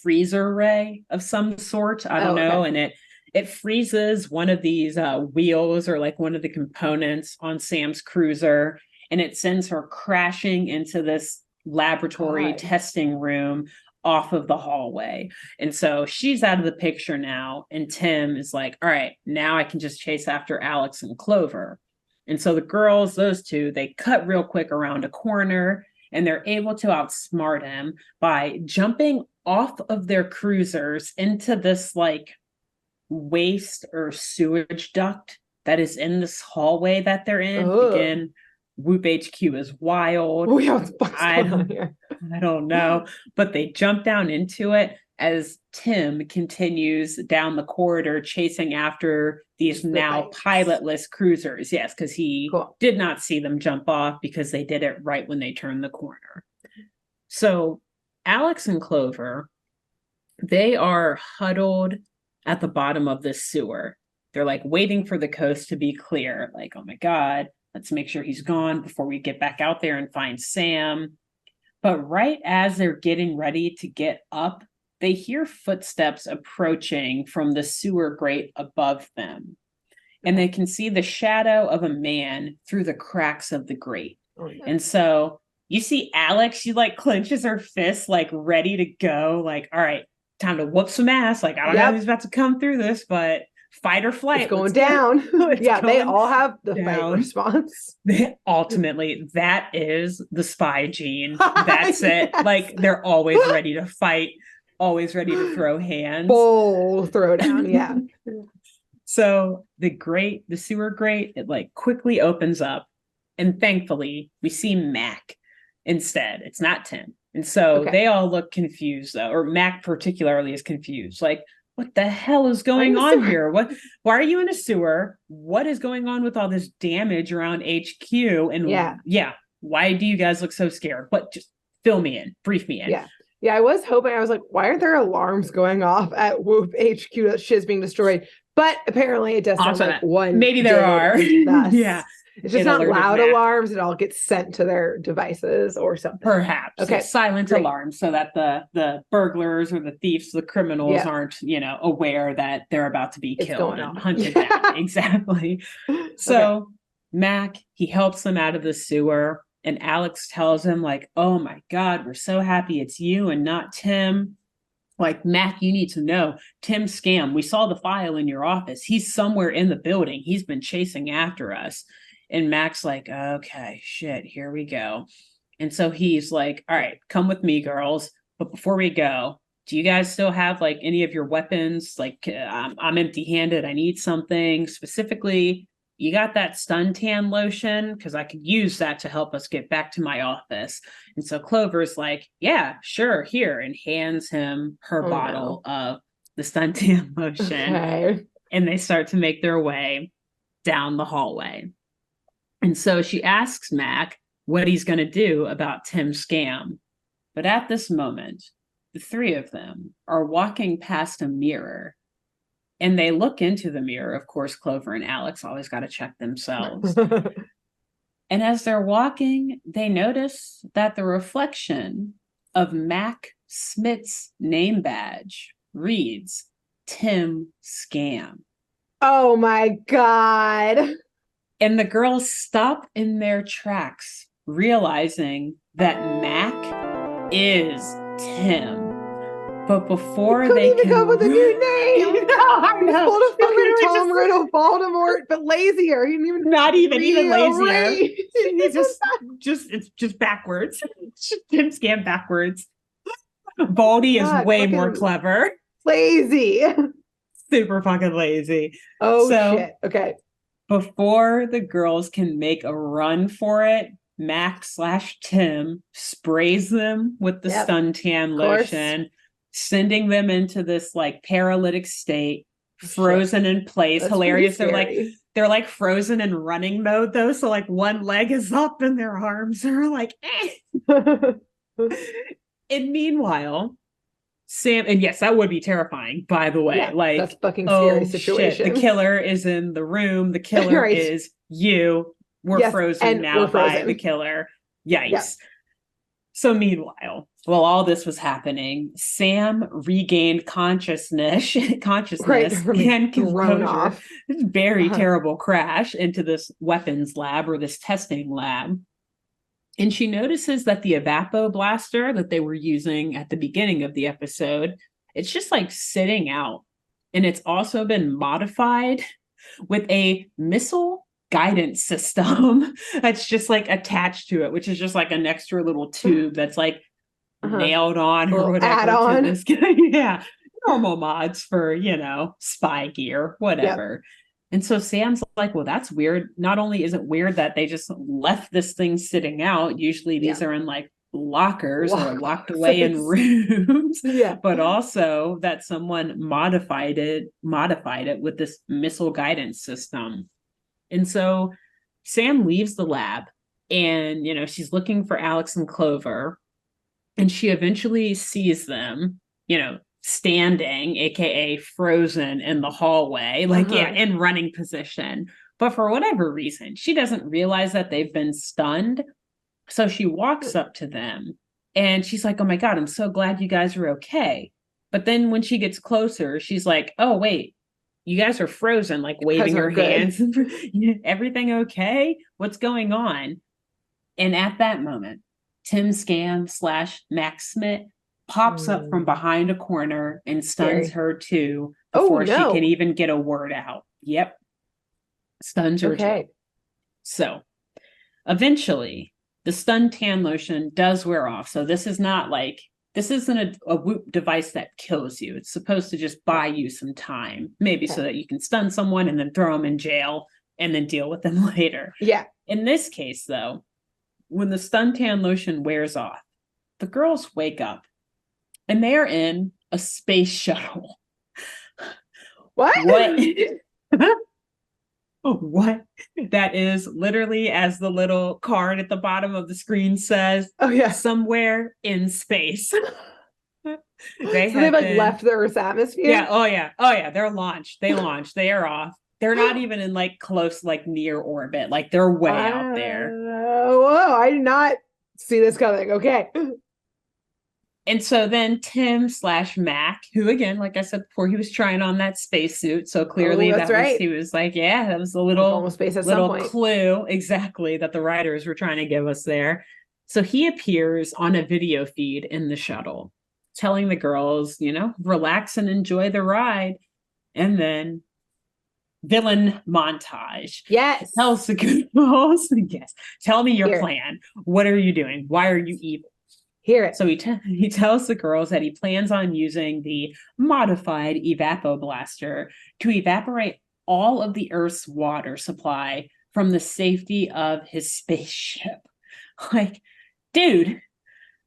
freezer ray of some sort. I don't know, and it freezes one of these wheels or like one of the components on Sam's cruiser, and it sends her crashing into this laboratory testing room off of the hallway. And so she's out of the picture now, and Tim is like, all right, now I can just chase after Alex and Clover. And so the girls, those two, they cut real quick around a corner, and they're able to outsmart him by jumping off of their cruisers into this like waste or sewage duct that is in this hallway that they're in. Again, Whoop HQ is wild. I don't know, but they jump down into it as Tim continues down the corridor chasing after these now pilotless cruisers. Yes, because he did not see them jump off because they did it right when they turned the corner. So Alex and Clover, they are huddled at the bottom of this sewer. They're like waiting for the coast to be clear. Like, oh my God, let's make sure he's gone before we get back out there and find Sam. But right as they're getting ready to get up, they hear footsteps approaching from the sewer grate above them. And they can see the shadow of a man through the cracks of the grate. And so you see Alex, she like clenches her fist, like ready to go. Like, all right, time to whoop some ass. Like, I don't know who's about to come through this, but fight or flight. It's going down. They all have the down. fight response. Ultimately, that is the spy gene. That's it. Like, they're always ready to fight, always ready to throw hands. Full throwdown, yeah. So the sewer grate, it like quickly opens up, and thankfully we see Mac instead. It's not Tim. And so they all look confused, though, or Mac particularly is confused. Like, what the hell is going on here? Why are you in a sewer? What is going on with all this damage around HQ? And why do you guys look so scared? But just fill me in, brief me in. Yeah, I was hoping, I was like, why aren't there alarms going off at Whoop HQ that shit's being destroyed? But apparently it does sound like one. Maybe there are. Yeah. It's just not loud alarms. It all gets sent to their devices or something. Perhaps. Okay. Silent alarms so that the burglars or the thieves, the criminals aren't, aware that they're about to be killed and hunted down. Exactly. So Mac, he helps them out of the sewer, and Alex tells him like, oh my God, we're so happy it's you and not Tim. Like, Mac, you need to know, Tim Scam, we saw the file in your office. He's somewhere in the building. He's been chasing after us. And Mac's like, okay, shit, here we go. And so he's like, all right, come with me, girls. But before we go, do you guys still have like any of your weapons? Like, I'm empty-handed. I need something. Specifically, you got that suntan lotion? Because I could use that to help us get back to my office. And so Clover's like, yeah, sure, here, and hands him her bottle of the suntan lotion. And they start to make their way down the hallway. And so she asks Mac what he's going to do about Tim's scam. But at this moment, the three of them are walking past a mirror, and they look into the mirror. Of course, Clover and Alex always got to check themselves. And as they're walking, they notice that the reflection of Mac Smith's name badge reads Tim Scam. Oh my God. And the girls stop in their tracks, realizing that Mac is Tim. But before they can come up with a new name. I know. Pulled a fucking Tom Riddle Voldemort, but lazier. He didn't even not even lazier. He's just backwards. Tim Scam backwards. Baldy is way more clever. Lazy. super fucking lazy. Oh, So shit. Okay. before the girls can make a run for it, Mac/Tim sprays them with the Yep. suntan Of course. lotion, sending them into this like paralytic state, Oh, shit. frozen in place. That's Hilarious. pretty They're like frozen in running mode though. So like one leg is up and their arms are like, scary. And meanwhile, Sam, and yes, that would be terrifying, by the way. Yeah, like, that's fucking oh scary situation. shit, the killer is in the room. The killer Right. is you. We're Yes, frozen and now we're frozen. by the killer. Yikes. Yeah. So meanwhile, while all this was happening, Sam regained consciousness Right. and Thrown composure. off. This very terrible crash into this weapons lab or this testing lab. And she notices that the evapo blaster that they were using at the beginning of the episode, it's just like sitting out. And it's also been modified with a missile guidance system that's just like attached to it, which is just like an extra little tube that's like nailed on or whatever. Add-on. To this guy. Yeah. Normal mods for, spy gear, whatever. Yep. And so Sam's like, well, that's weird. Not only is it weird that they just left this thing sitting out, usually these are in like lockers or locked away in rooms, but also that someone modified it with this missile guidance system. And so Sam leaves the lab and, she's looking for Alex and Clover, and she eventually sees them, standing, aka frozen in the hallway, like in running position. But for whatever reason, she doesn't realize that they've been stunned. So she walks up to them and she's like, oh my God, I'm so glad you guys are okay. But then when she gets closer, she's like, oh wait, you guys are frozen, like waving her hands. Everything okay? What's going on? And at that moment, Tim Scam / Max Smith pops up from behind a corner and stuns her too before she can even get a word out. Yep. Stuns her too. So eventually the stun tan lotion does wear off. So this isn't a Whoop device that kills you. It's supposed to just buy you some time, maybe so that you can stun someone and then throw them in jail and then deal with them later. Yeah. In this case though, when the stun tan lotion wears off, the girls wake up and they are in a space shuttle. What? What? That is literally, as the little card at the bottom of the screen says, somewhere in space. They've left the Earth's atmosphere? Yeah. Oh yeah. They're launched. They launched. They are off. They're not even in like close, like near orbit. Like they're way out there. Whoa, I did not see this coming. Okay. And so then Tim / Mac, who again, like I said before, he was trying on that spacesuit. So clearly he was like, yeah, that was a little clue exactly that the writers were trying to give us there. So he appears on a video feed in the shuttle, telling the girls, relax and enjoy the ride. And then villain montage. Yes. Tells the girls, yes. Tell me your plan. What are you doing? Why are you evil? Hear it. So he tells the girls that he plans on using the modified evapo blaster to evaporate all of the Earth's water supply from the safety of his spaceship. Like, dude,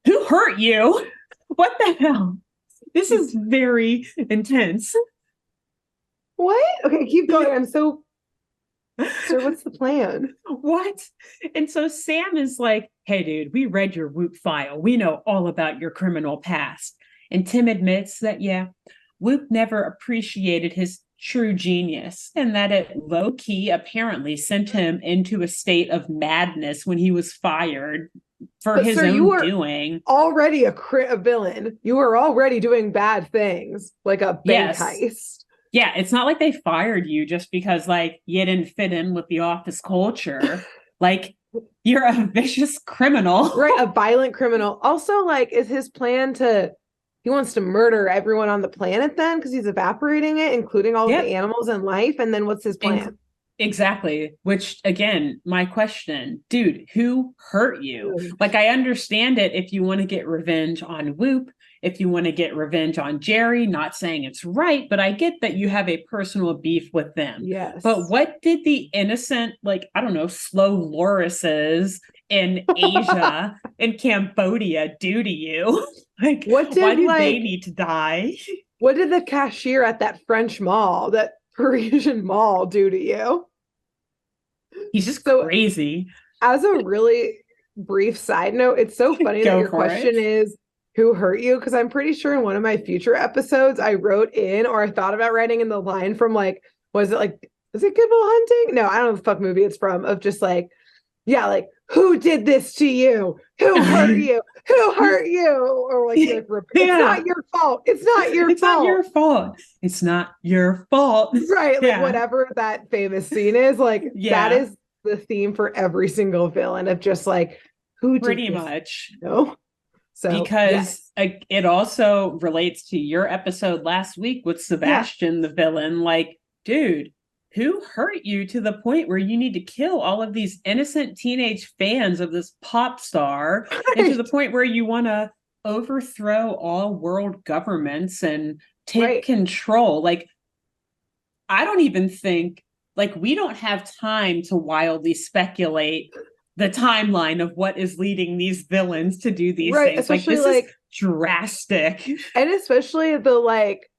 who hurt you? What the hell? This is very intense. What? Okay, keep going. I'm so what's the plan? What? And so Sam is like, hey, dude, we read your Whoop file. We know all about your criminal past. And Tim admits that, Whoop never appreciated his true genius and that it low-key apparently sent him into a state of madness when he was fired for his own doing. Already a villain. You were already doing bad things, like a bank heist. Yeah, it's not like they fired you just because, like, you didn't fit in with the office culture. Like, you're a vicious criminal. Right, a violent criminal. Also, like, is his plan he wants to murder everyone on the planet then? Because he's evaporating it, including all of the animals in life. And then what's his plan? Exactly. Which again, my question, dude, who hurt you? Ooh. Like, I understand it if you want to get revenge on Whoop, if you want to get revenge on Jerry, not saying it's right, but I get that you have a personal beef with them. Yes. But what did the innocent, like, I don't know, slow lorises in Asia and Cambodia do to you? Like, What did, why did like, they need to die? what did the cashier at that French mall, that Parisian mall, do to you? He's just So, crazy. as a really brief side note, it's so funny that Go your for question it. is who hurt you? Because I'm pretty sure in one of my future episodes, I wrote in, or I thought about writing in the line from, like, was it like, is it Good Will Hunting? No, I don't know the fuck movie it's from, of just like, yeah, like, who did this to you? Who hurt you? Who hurt you? Or like, you're like, it's Yeah. not your fault. It's not your It's fault. not your fault. It's not your fault. Right. Like, Yeah. whatever that famous scene is, like, Yeah. that is the theme for every single villain, of just like, who did Pretty this? much. No. So, Because yes. it also relates to your episode last week with Sebastian, the villain. Like, dude, who hurt you to the point where you need to kill all of these innocent teenage fans of this pop star, and to the point where you want to overthrow all world governments and take control? Like, I don't even think, like, we don't have time to wildly speculate the timeline of what is leading these villains to do these things. Especially, like, this like, is drastic. And especially the, like,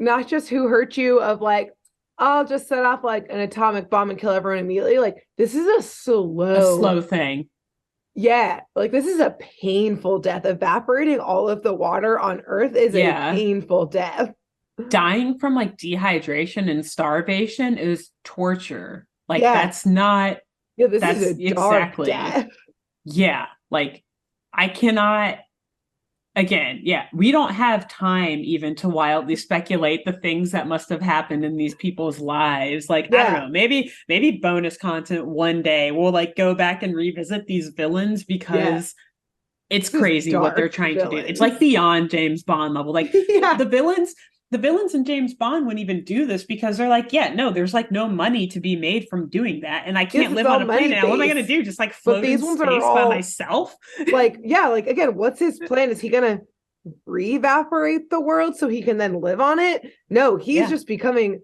not just who hurt you, of like, I'll just set off like an atomic bomb and kill everyone immediately. Like, this is a slow Thing. Yeah, like, this is a painful death. Evaporating all of the water on Earth is a painful death. Dying from, like, dehydration and starvation is torture. Like, that's not. Yeah, this is a dark death. Yeah, like, I cannot. Again, yeah, we don't have time even to wildly speculate the things that must have happened in these people's lives. Like, I don't know, maybe bonus content one day we'll, like, go back and revisit these villains, because it's crazy what they're trying to do. It's like beyond James Bond level. Like, the villains in James Bond wouldn't even do this, because they're like, yeah, no, there's, like, no money to be made from doing that, and I can't live on a planet now. What am I going to do? Just, like, float in space by myself? Like, yeah, like, again, what's his plan? Is he going to re-evaporate the world so he can then live on it? No, he's just becoming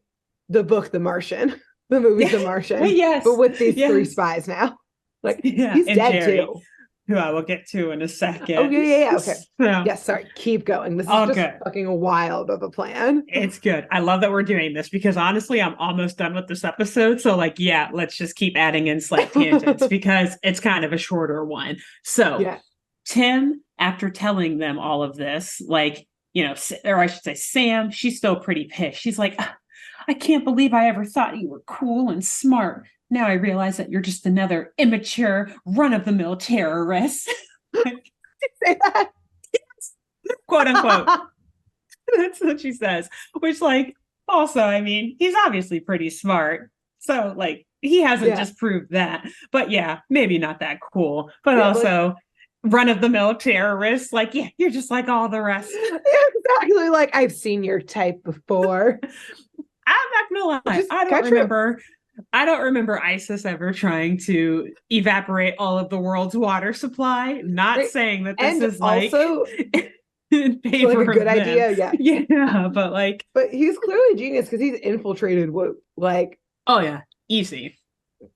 the book The Martian, the movie The Martian, but with these three spies now. Like, he's dead Jerry, too. Who I will get to in a second. Oh, yeah. Okay. Yes, sorry. Keep going. This is just fucking wild of a plan. It's good. I love that we're doing this, because honestly, I'm almost done with this episode. So, like, yeah, let's just keep adding in slight tangents, because it's kind of a shorter one. So, Tim, after telling them all of this, like, you know, or I should say Sam, she's still pretty pissed. She's like, I can't believe I ever thought you were cool and smart. Now I realize that you're just another immature, run-of-the-mill terrorist. Say that? Quote unquote. That's what she says. Which, like, also, I mean, he's obviously pretty smart. So, like, he hasn't just proved that. But yeah, maybe not that cool. But also, run-of-the-mill terrorist. Like, yeah, you're just like all the rest. Exactly. Like, I've seen your type before. I'm not gonna lie. I don't remember ISIS ever trying to evaporate all of the world's water supply. Not saying that this is also in favor like a good of idea. Yeah, but he's clearly genius, because he's infiltrated like, oh yeah, easily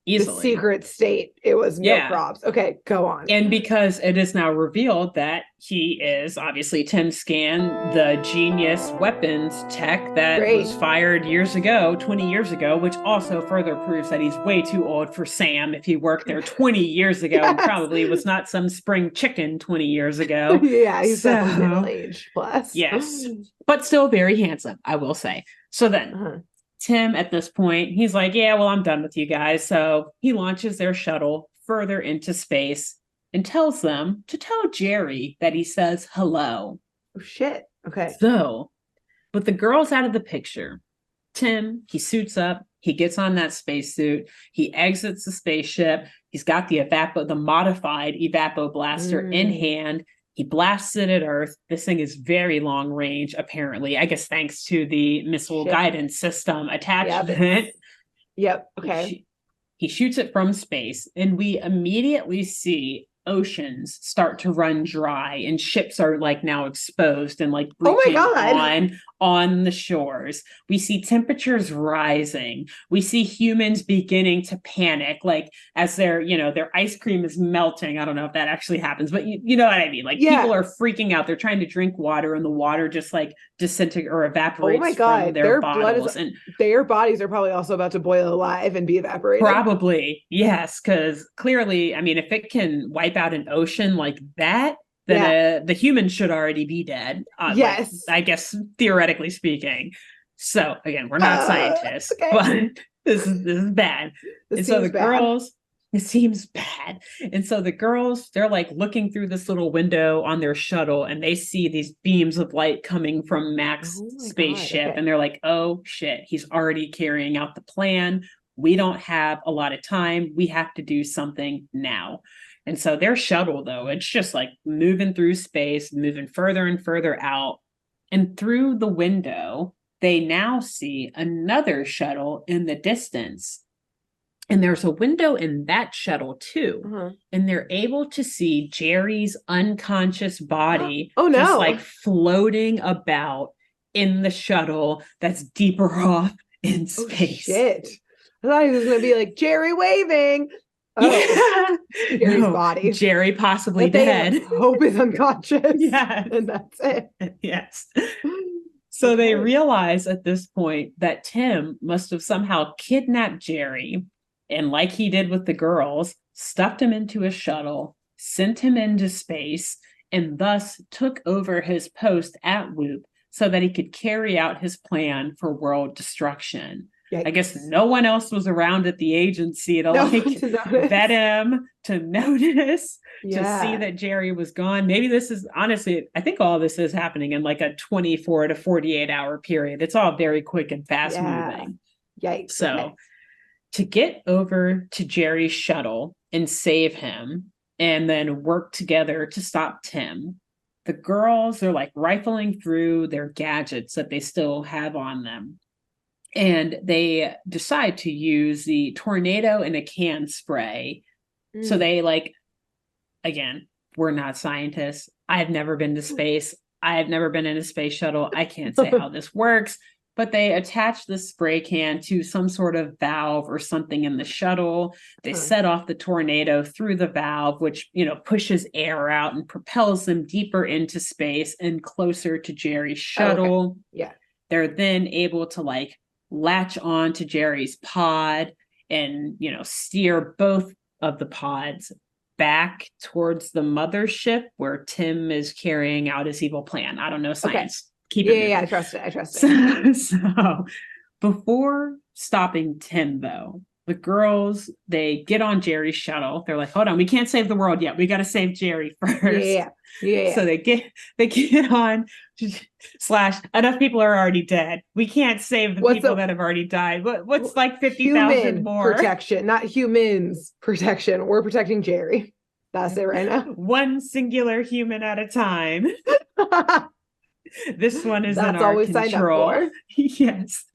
the secret state. It was no props. Okay, go on. And because it is now revealed that he is obviously Tim Scan, the genius weapons tech that was fired years ago, 20 years ago, which also further proves that he's way too old for Sam. If he worked there 20 years ago, and probably was not some spring chicken 20 years ago. Yeah, he's definitely middle-aged plus. Yes, but still very handsome, I will say. So then Tim, at this point, he's like, yeah, well, I'm done with you guys. So he launches their shuttle further into space and tells them to tell Jerry that he says hello. Oh, shit. Okay. So, with the girls out of the picture, Tim, he suits up, he gets on that spacesuit, he exits the spaceship, he's got the modified evapo blaster in hand. He blasts it at Earth. This thing is very long range, apparently. I guess thanks to the missile guidance system attachment. Yep. Okay. He shoots it from space, and we immediately see oceans start to run dry, and ships are like now exposed and like Oh my breaching God. on the shores. We see temperatures rising. We see humans beginning to panic, like as their ice cream is melting. I don't know if that actually happens, but you know what I mean? Like people are freaking out. They're trying to drink water, and the water just like disintegrates or evaporates oh my God. from their is, bottles. And their bodies are probably also about to boil alive and be evaporated. probably, yes, because clearly, I mean, if it can wipe out an ocean like that, then the humans should already be dead. Yes. Like, I guess theoretically speaking. So again, we're not scientists, okay. but this is bad. This and so the bad. girls, it seems bad. And so the girls, they're like looking through this little window on their shuttle, and they see these beams of light coming from Mac's spaceship. Okay. And they're like, oh shit, he's already carrying out the plan. We don't have a lot of time. We have to do something now. And so their shuttle, though, it's just like moving through space, moving further and further out. And through the window, they now see another shuttle in the distance. And there's a window in that shuttle too. Uh-huh. And they're able to see Jerry's unconscious body just like floating about in the shuttle that's deeper off in space. Oh, shit. I thought he was going to be like Jerry waving. Oh, yeah. Jerry's body. Jerry possibly dead. Hope is unconscious. Yeah. And that's it. Yes. So they realize at this point that Tim must have somehow kidnapped Jerry, and like he did with the girls, stuffed him into a shuttle, sent him into space, and thus took over his post at Whoop so that he could carry out his plan for world destruction. Yikes. I guess no one else was around at the agency to vet him, to notice, to see that Jerry was gone. Maybe this is, honestly, I think all this is happening in like a 24 to 48 hour period. It's all very quick and fast moving. Yikes. So to get over to Jerry's shuttle and save him and then work together to stop Tim, the girls are like rifling through their gadgets that they still have on them. And they decide to use the tornado in a can spray. So they again, we're not scientists. I have never been to space. I have never been in a space shuttle. I can't say how this works, but they attach the spray can to some sort of valve or something in the shuttle. They set off the tornado through the valve, which, pushes air out and propels them deeper into space and closer to Jerry's shuttle. Yeah. They're then able to latch on to Jerry's pod and, steer both of the pods back towards the mothership where Tim is carrying out his evil plan. I don't know science. Keep it. Yeah, I trust it. So before stopping Tim, though, the girls, they get on Jerry's shuttle. They're like, hold on, we can't save the world yet. We got to save Jerry first. Yeah. So they get on / enough people are already dead. We can't save the people that have already died. What's like 50,000 more? Protection, not humans protection. We're protecting Jerry. That's it right now. One singular human at a time. This one is That's in our always control. Signed up for. Yes.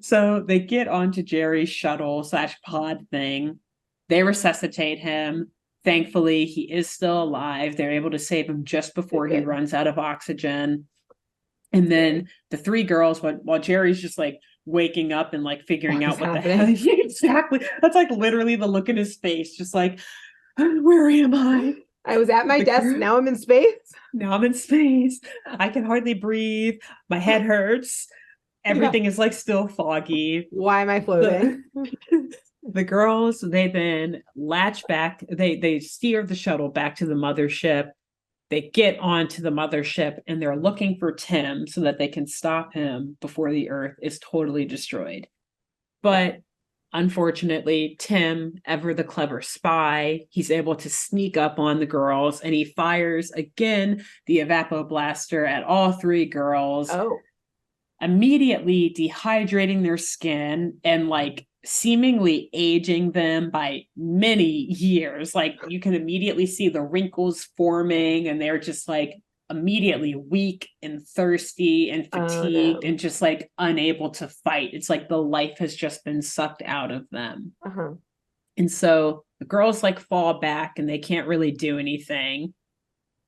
So they get onto Jerry's shuttle / pod thing. They resuscitate him. Thankfully, he is still alive. They're able to save him just before he runs out of oxygen. And then the three girls, while Jerry's just waking up and figuring out what the hell. Exactly. That's literally the look in his face. Just where am I? I was at my desk. Now I'm in space. Now I'm in space. I can hardly breathe. My head hurts. Everything is still foggy. Why am I floating? The girls, they then latch back. They steer the shuttle back to the mothership. They get onto the mothership and they're looking for Tim so that they can stop him before the Earth is totally destroyed. But unfortunately, Tim, ever the clever spy, he's able to sneak up on the girls and he fires again the Evapo Blaster at all three girls. Immediately dehydrating their skin and seemingly aging them by many years. You can immediately see the wrinkles forming and they're just immediately weak and thirsty and fatigued and just like unable to fight. It's like the life has just been sucked out of them. And so the girls like fall back and they can't really do anything.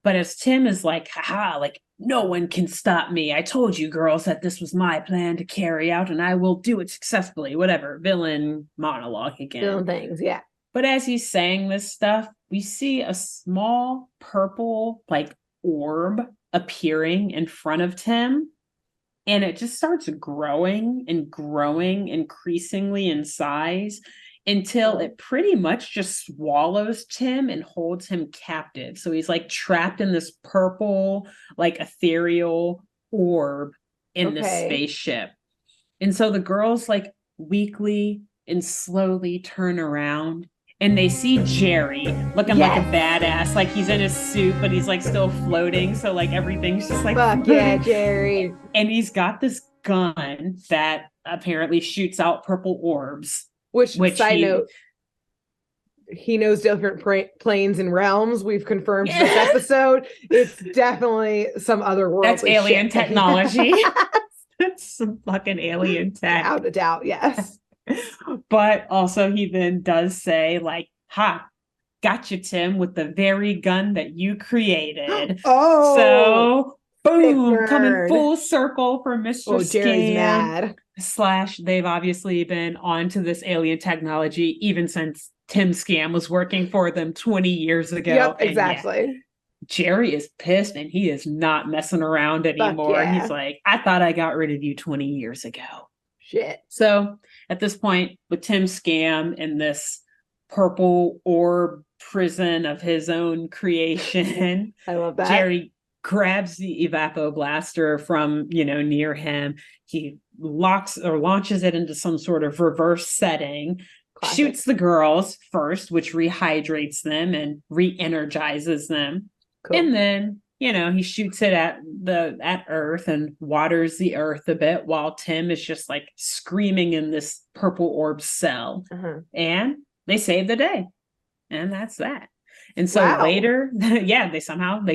But as Tim is like, haha, like, no one can stop me. I told you girls that this was my plan to carry out and I will do it successfully. Whatever, villain monologue again. Villain things, yeah. But as he's saying this stuff, we see a small purple like orb appearing in front of Tim. And it just starts growing and growing increasingly in size until it pretty much just swallows Tim and holds him captive. So he's like trapped in this purple, like ethereal orb in this spaceship. And so the girls like weakly and slowly turn around and they see Jerry looking like a badass, like he's in his suit, but he's like still floating. So like everything's just like, fuck yeah, Jerry. And he's got this gun that apparently shoots out purple orbs. Which side note, he knows different planes and realms. We've confirmed this episode. It's definitely some other world. That's alien technology. That's some fucking alien tech. Without a doubt, yes. But also he then does say like, ha, gotcha, Tim, with the very gun that you created. So boom, coming full circle for Mr. Jerry's mad. / they've obviously been onto this alien technology even since Tim Scam was working for them 20 years ago. Yep, exactly. Jerry is pissed and he is not messing around anymore. He's like, I thought I got rid of you 20 years ago. Shit. So at this point, with Tim Scam in this purple orb prison of his own creation, I love that. Jerry grabs the evapo blaster from, near him. He launches it into some sort of reverse setting, shoots the girls first, which rehydrates them and re-energizes them. Cool. And then, he shoots it at Earth and waters the Earth a bit while Tim is just like screaming in this purple orb cell. And they save the day. And that's that. And so later, they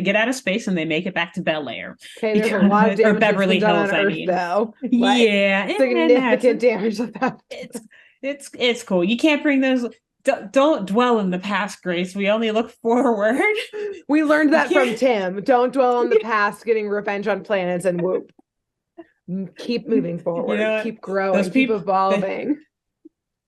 get out of space and they make it back to Bel Air. Okay, there's a lot of damage or Beverly Hills, I mean. Though. Significant damage with that. It's cool. You can't bring those. Don't dwell in the past, Grace. We only look forward. We learned that from Tim. Don't dwell on the past, getting revenge on planets, and whoop. Keep moving forward. Keep growing. Keep evolving.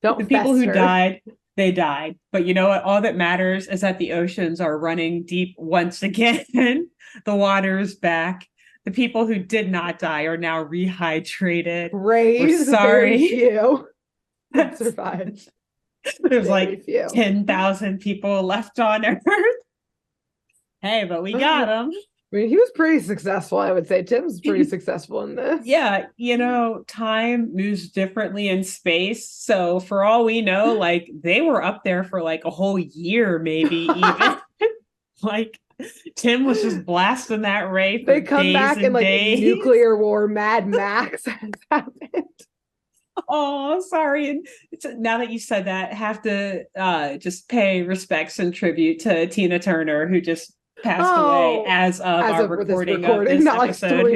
The people who died. They died. But you know what? All that matters is that the oceans are running deep once again. The water's back. The people who did not die are now rehydrated. We're sorry. You survived. There's like 10,000 people left on Earth. Hey, but we got them. I mean, he was pretty successful, I would say. Tim was pretty successful in this. Yeah, time moves differently in space. So for all we know, like they were up there for like a whole year, maybe even. Like Tim was just blasting that ray for They come days back and like days. nuclear war, Mad Max has happened. Oh, sorry. And now that you said that, I have to just pay respects and tribute to Tina Turner, who just passed away as of our recording of this episode.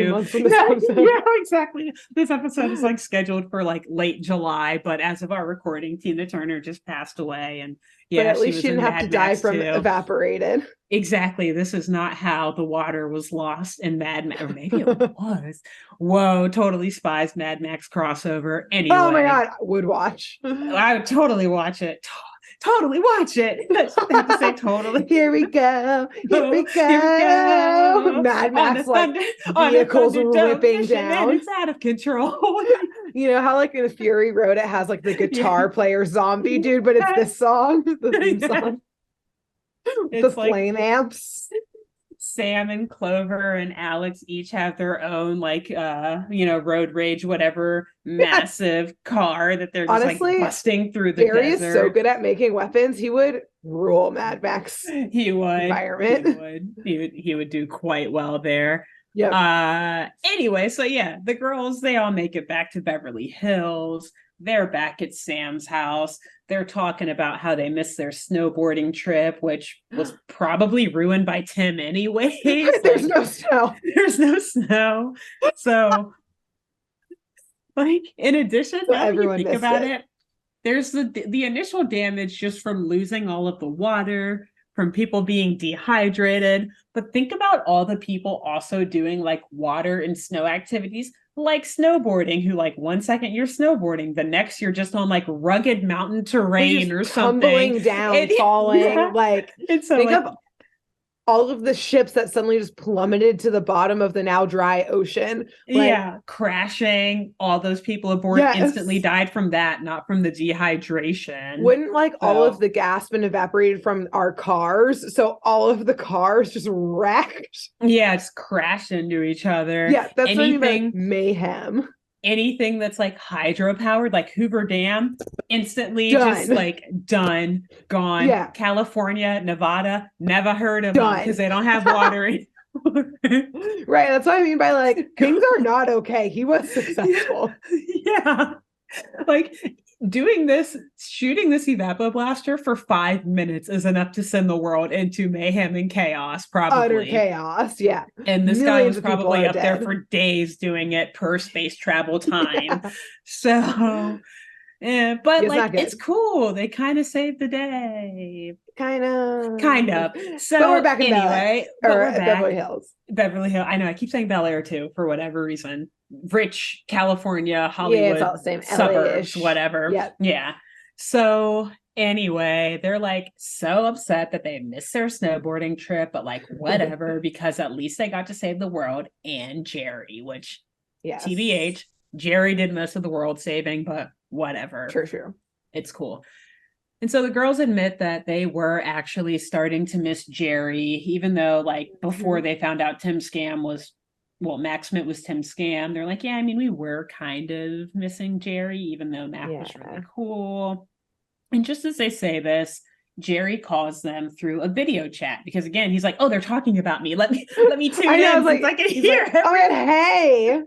Yeah, exactly. This episode is like scheduled for like late July, but as of our recording, Tina Turner just passed away, and but at least she didn't have to die from evaporated. Exactly. This is not how the water was lost in Mad Max, or maybe it was. Whoa, Totally Spies Mad Max crossover. Anyway, oh my god, I would watch. I would totally watch it. Totally watch it. I have to say totally. Here we go. Here we go. Mad Max like vehicles ripping down. It's out of control. You know how like in Fury Road it has like the guitar player zombie dude, but it's this song, the theme song. It's the flame amps. Sam and Clover and Alex each have their own like road rage whatever massive car that they're just honestly, like busting through the Gary desert. Is so good at making weapons. He would rule Mad Max. He would. Environment. He would do quite well there. Yeah. Anyway, so yeah, the girls, they all make it back to Beverly Hills. They're back at Sam's house. They're talking about how they missed their snowboarding trip, which was probably ruined by Tim anyways. There's no snow. There's no snow. So, like, in addition, So now that you everyone think missed about it. it, there's the initial damage just from losing all of the water, from people being dehydrated. But think about all the people also doing like water and snow activities, like snowboarding, who like 1 second you're snowboarding, the next you're just on like rugged mountain terrain or something. Tumbling down, falling. Yeah. Like, And so think like, of all of the ships that suddenly just plummeted to the bottom of the now dry ocean. Like, yeah, crashing. All those people aboard Yes. instantly died from that, not from the dehydration. Wouldn't like all of So- the gas been evaporated from our cars? So all of the cars just wrecked. Yeah, it's crashed into each other. Yeah, that's what I mean by, like, anything, mayhem. anything that's like hydropowered, like Hoover Dam, instantly Done. just like done, gone. Yeah. California, Nevada, never heard of them Done. because they don't have water anymore. Right. That's what I mean by like things are not okay. He was successful. Yeah. Like doing this, shooting this evapor blaster for 5 minutes is enough to send the world into mayhem and chaos, probably. Utter chaos. Yeah. And this guy Millions was of people probably are up there dead. for days doing it per space travel time. Yeah. So, but It's not like, good. it's cool. They kind of saved the day. Kind of. So, But we're back in anyway, Bel but Air, we're or back. Beverly Hills. Beverly Hills. I know. I keep saying Bel Air too, for whatever reason. Rich California, Hollywood, Yeah, it's all the same. suburbs, LA-ish. whatever. Yep. Yeah. So anyway, they're like so upset that they missed their snowboarding trip, but like whatever, because at least they got to save the world and Jerry, which Yes. TBH, Jerry did most of the world saving, but whatever. True. It's cool. And so the girls admit that they were actually starting to miss Jerry, even though like before they found out Tim's scam was, well, Mac Schmidt was Tim's scam. They're like, yeah, I mean, we were kind of missing Jerry, even though Mac was really cool. And just as they say this, Jerry calls them through a video chat because again, he's like, oh, they're talking about me. Let me tune I know, I in was since I like, can he's hear like, oh my God, hey.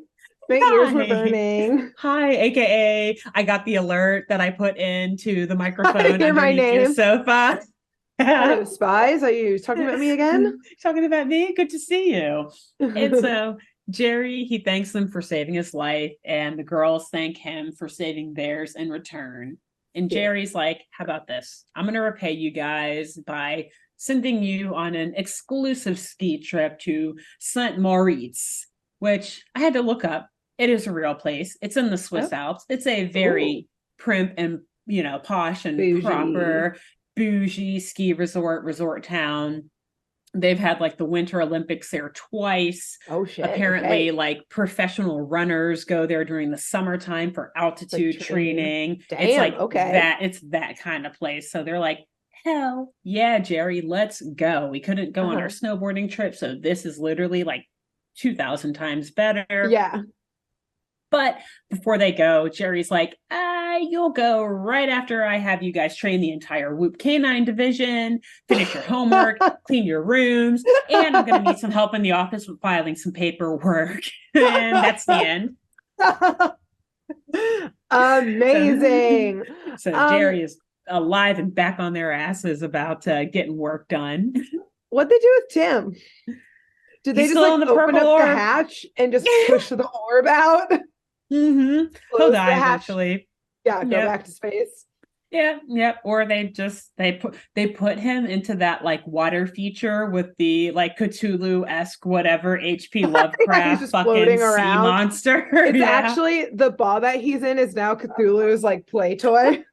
My ears were Hi. burning. Hi, aka I got the alert that I put into the microphone hear my underneath your name. sofa. Hello, spies. Are you talking about me again? Talking about me? Good to see you. And so Jerry, he thanks them for saving his life, and the girls thank him for saving theirs in return. And Yeah. Jerry's like, how about this? I'm going to repay you guys by sending you on an exclusive ski trip to St. Moritz, which I had to look up. It is a real place. It's in the Swiss Alps. It's a very prim and, posh and Bougie. proper bougie ski resort town. They've had like the Winter Olympics there twice. Oh shit. Apparently, okay. like professional runners go there during the summertime for altitude training. Damn, It's like okay. it's that kind of place. So they're like, hell yeah, Jerry, let's go. We couldn't go on our snowboarding trip, so this is literally like 2,000 times better. Yeah. But before they go, Jerry's like, you'll go right after I have you guys train the entire Whoop Canine division, finish your homework, clean your rooms, and I'm going to need some help in the office with filing some paperwork. And that's the end. Amazing. So Jerry is alive and back on their asses about getting work done. What'd they do with Tim? Did they He's just still like in the open purple up the orb. hatch and just push the orb out? Mm-hmm. He'll Close the die hatch. eventually. Yeah, go Yep. back to space. Yeah. Or they put him into that like water feature with the like Cthulhu-esque whatever HP Lovecraft just fucking floating sea around. monster. It's Yeah. actually the ball that he's in is now Cthulhu's like play toy.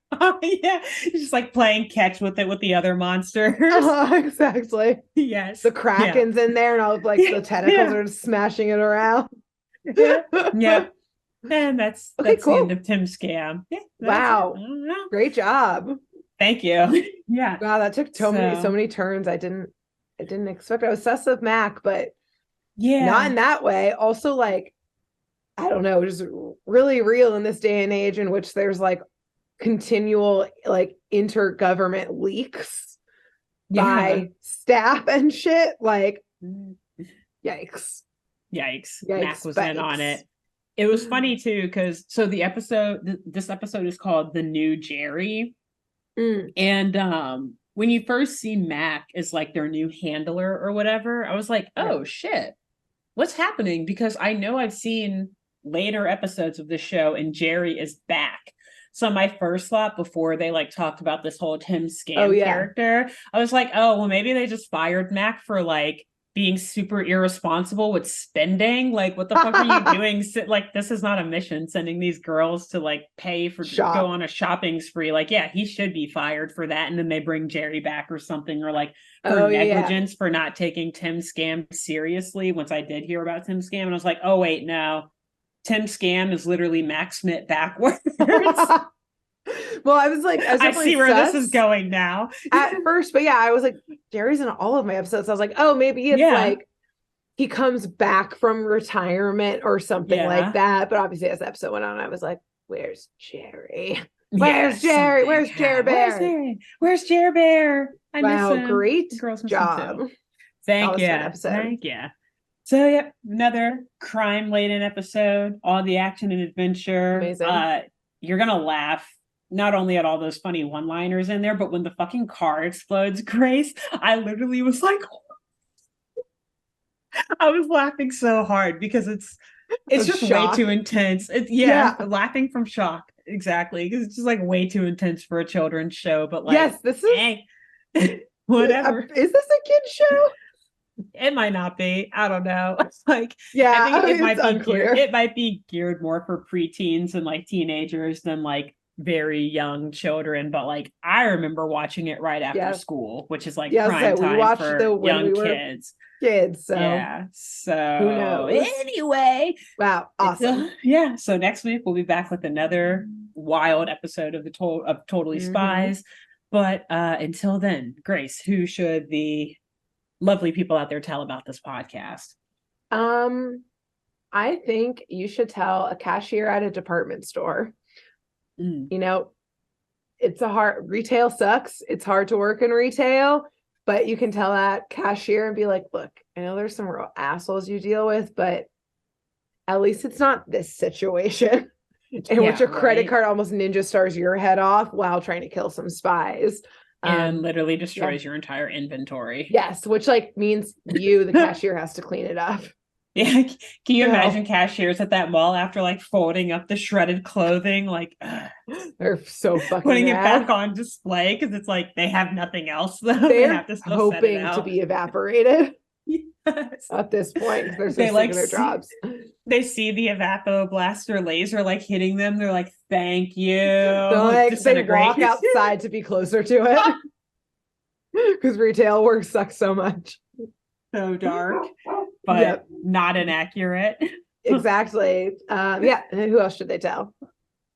Yeah. He's just like playing catch with it with the other monsters. Exactly. Yes. The Kraken's in there and all of like the tentacles are just smashing it around. Yeah. And that's Okay, the cool. end of Tim's scam. Yeah, that's Wow. it. I don't know. Great job. Thank you. Yeah. Wow, that took so many turns. I didn't expect. I was sus of Mac, but Yeah. not in that way. Also, like, I don't know, just really real in this day and age in which there's like continual like intergovernment leaks by staff and shit. Like, yikes. Yikes. Mac was in on it. It was funny too, because so this episode is called The New Jerry. And when you first see Mac as like their new handler or whatever, I was like, oh shit, what's happening? Because I know I've seen later episodes of the show and Jerry is back. So my first thought before they like talked about this whole Tim Scam character, I was like, oh, well, maybe they just fired Mac for like being super irresponsible with spending. Like, what the fuck are you doing? Like, this is not a mission, sending these girls to like pay for go on a shopping spree. Like, yeah, he should be fired for that. And then they bring Jerry back or something, or like for negligence for not taking Tim Scam seriously. Once I did hear about Tim Scam, and I was like, oh wait, no. Tim Scam is literally Mac Schmidt backwards. Well, I was like, I see where this is going now. At first, but yeah, I was like, Jerry's in all of my episodes. I was like, oh, maybe it's like he comes back from retirement or something like that. But obviously, as the episode went on, I was like, where's Jerry? Where's Jerry? Where's Jerry Bear? Where's Jerry Bear? I miss him. Great job. Thank you. So yeah, another crime-laden episode. All the action and adventure. Amazing. You're gonna laugh not only at all those funny one-liners in there, but when the fucking car explodes, Grace, I literally was like, I was laughing so hard because it's just way too intense. It's laughing from shock. Exactly, because it's just like way too intense for a children's show. But like, yes, this is whatever. Is this a kid's show? It might not be. I don't know. Like, I think it might be unclear. It might be geared more for preteens and like teenagers than like very young children. But like, I remember watching it right after school, which is like prime time for young kids. So yeah. So who knows? Anyway, wow, awesome. So next week we'll be back with another wild episode of Totally Spies. But until then, Grace, who should the lovely people out there tell about this podcast? I think you should tell a cashier at a department store. You know, retail sucks. It's hard to work in retail, but you can tell that cashier and be like, look, I know there's some real assholes you deal with, but at least it's not this situation in which your credit card almost ninja stars your head off while trying to kill some spies. And literally destroys your entire inventory. Yes, which like means the cashier, has to clean it up. Yeah, can you imagine cashiers at that mall after like folding up the shredded clothing, like they're so fucking putting mad. it back on display because it's like they have nothing else though. They're they have to still hoping set it out. to be evaporated. Yes. At this point, they're so they sick like of their jobs. They see the evapo blaster laser like hitting them. They're like, "Thank you." They walk outside to be closer to it because retail work sucks so much. So dark, but not inaccurate. Exactly. And then who else should they tell?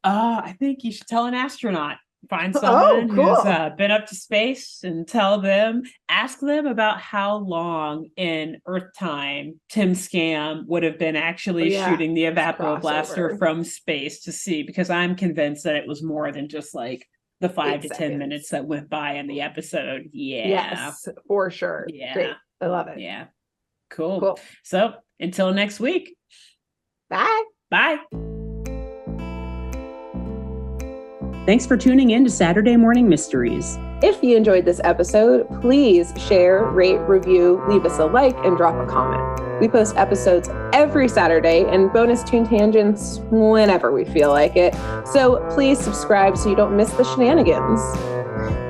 I think you should tell an astronaut. Find someone who's been up to space and ask them about how long in Earth time Tim Scam would have been actually shooting the evapo blaster from space to see, because I'm convinced that it was more than just like the 5 to 10 minutes that went by in the episode. Yes, for sure. Yeah. Great. I love it. Yeah. Cool. So until next week. Bye. Bye. Thanks for tuning in to Saturday Morning Mysteries. If you enjoyed this episode, please share, rate, review, leave us a like, and drop a comment. We post episodes every Saturday and bonus tune tangents whenever we feel like it. So please subscribe so you don't miss the shenanigans.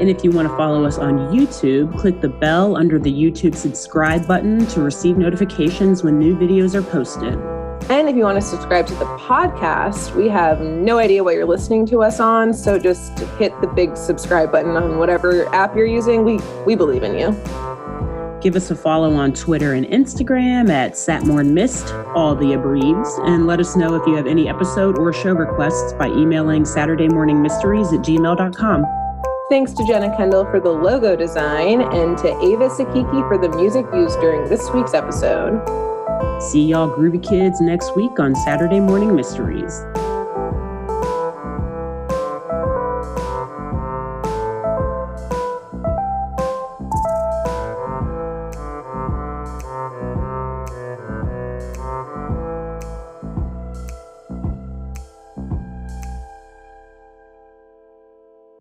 And if you want to follow us on YouTube, click the bell under the YouTube subscribe button to receive notifications when new videos are posted. And if you want to subscribe to the podcast, we have no idea what you're listening to us on, so just hit the big subscribe button on whatever app you're using. We believe in you. Give us a follow on Twitter and Instagram at SatmornMist, all the abreves, and let us know if you have any episode or show requests by emailing SaturdayMorningMysteries@gmail.com. Thanks to Jenna Kendall for the logo design and to Ava Sakiki for the music used during this week's episode. See y'all groovy kids next week on Saturday Morning Mysteries.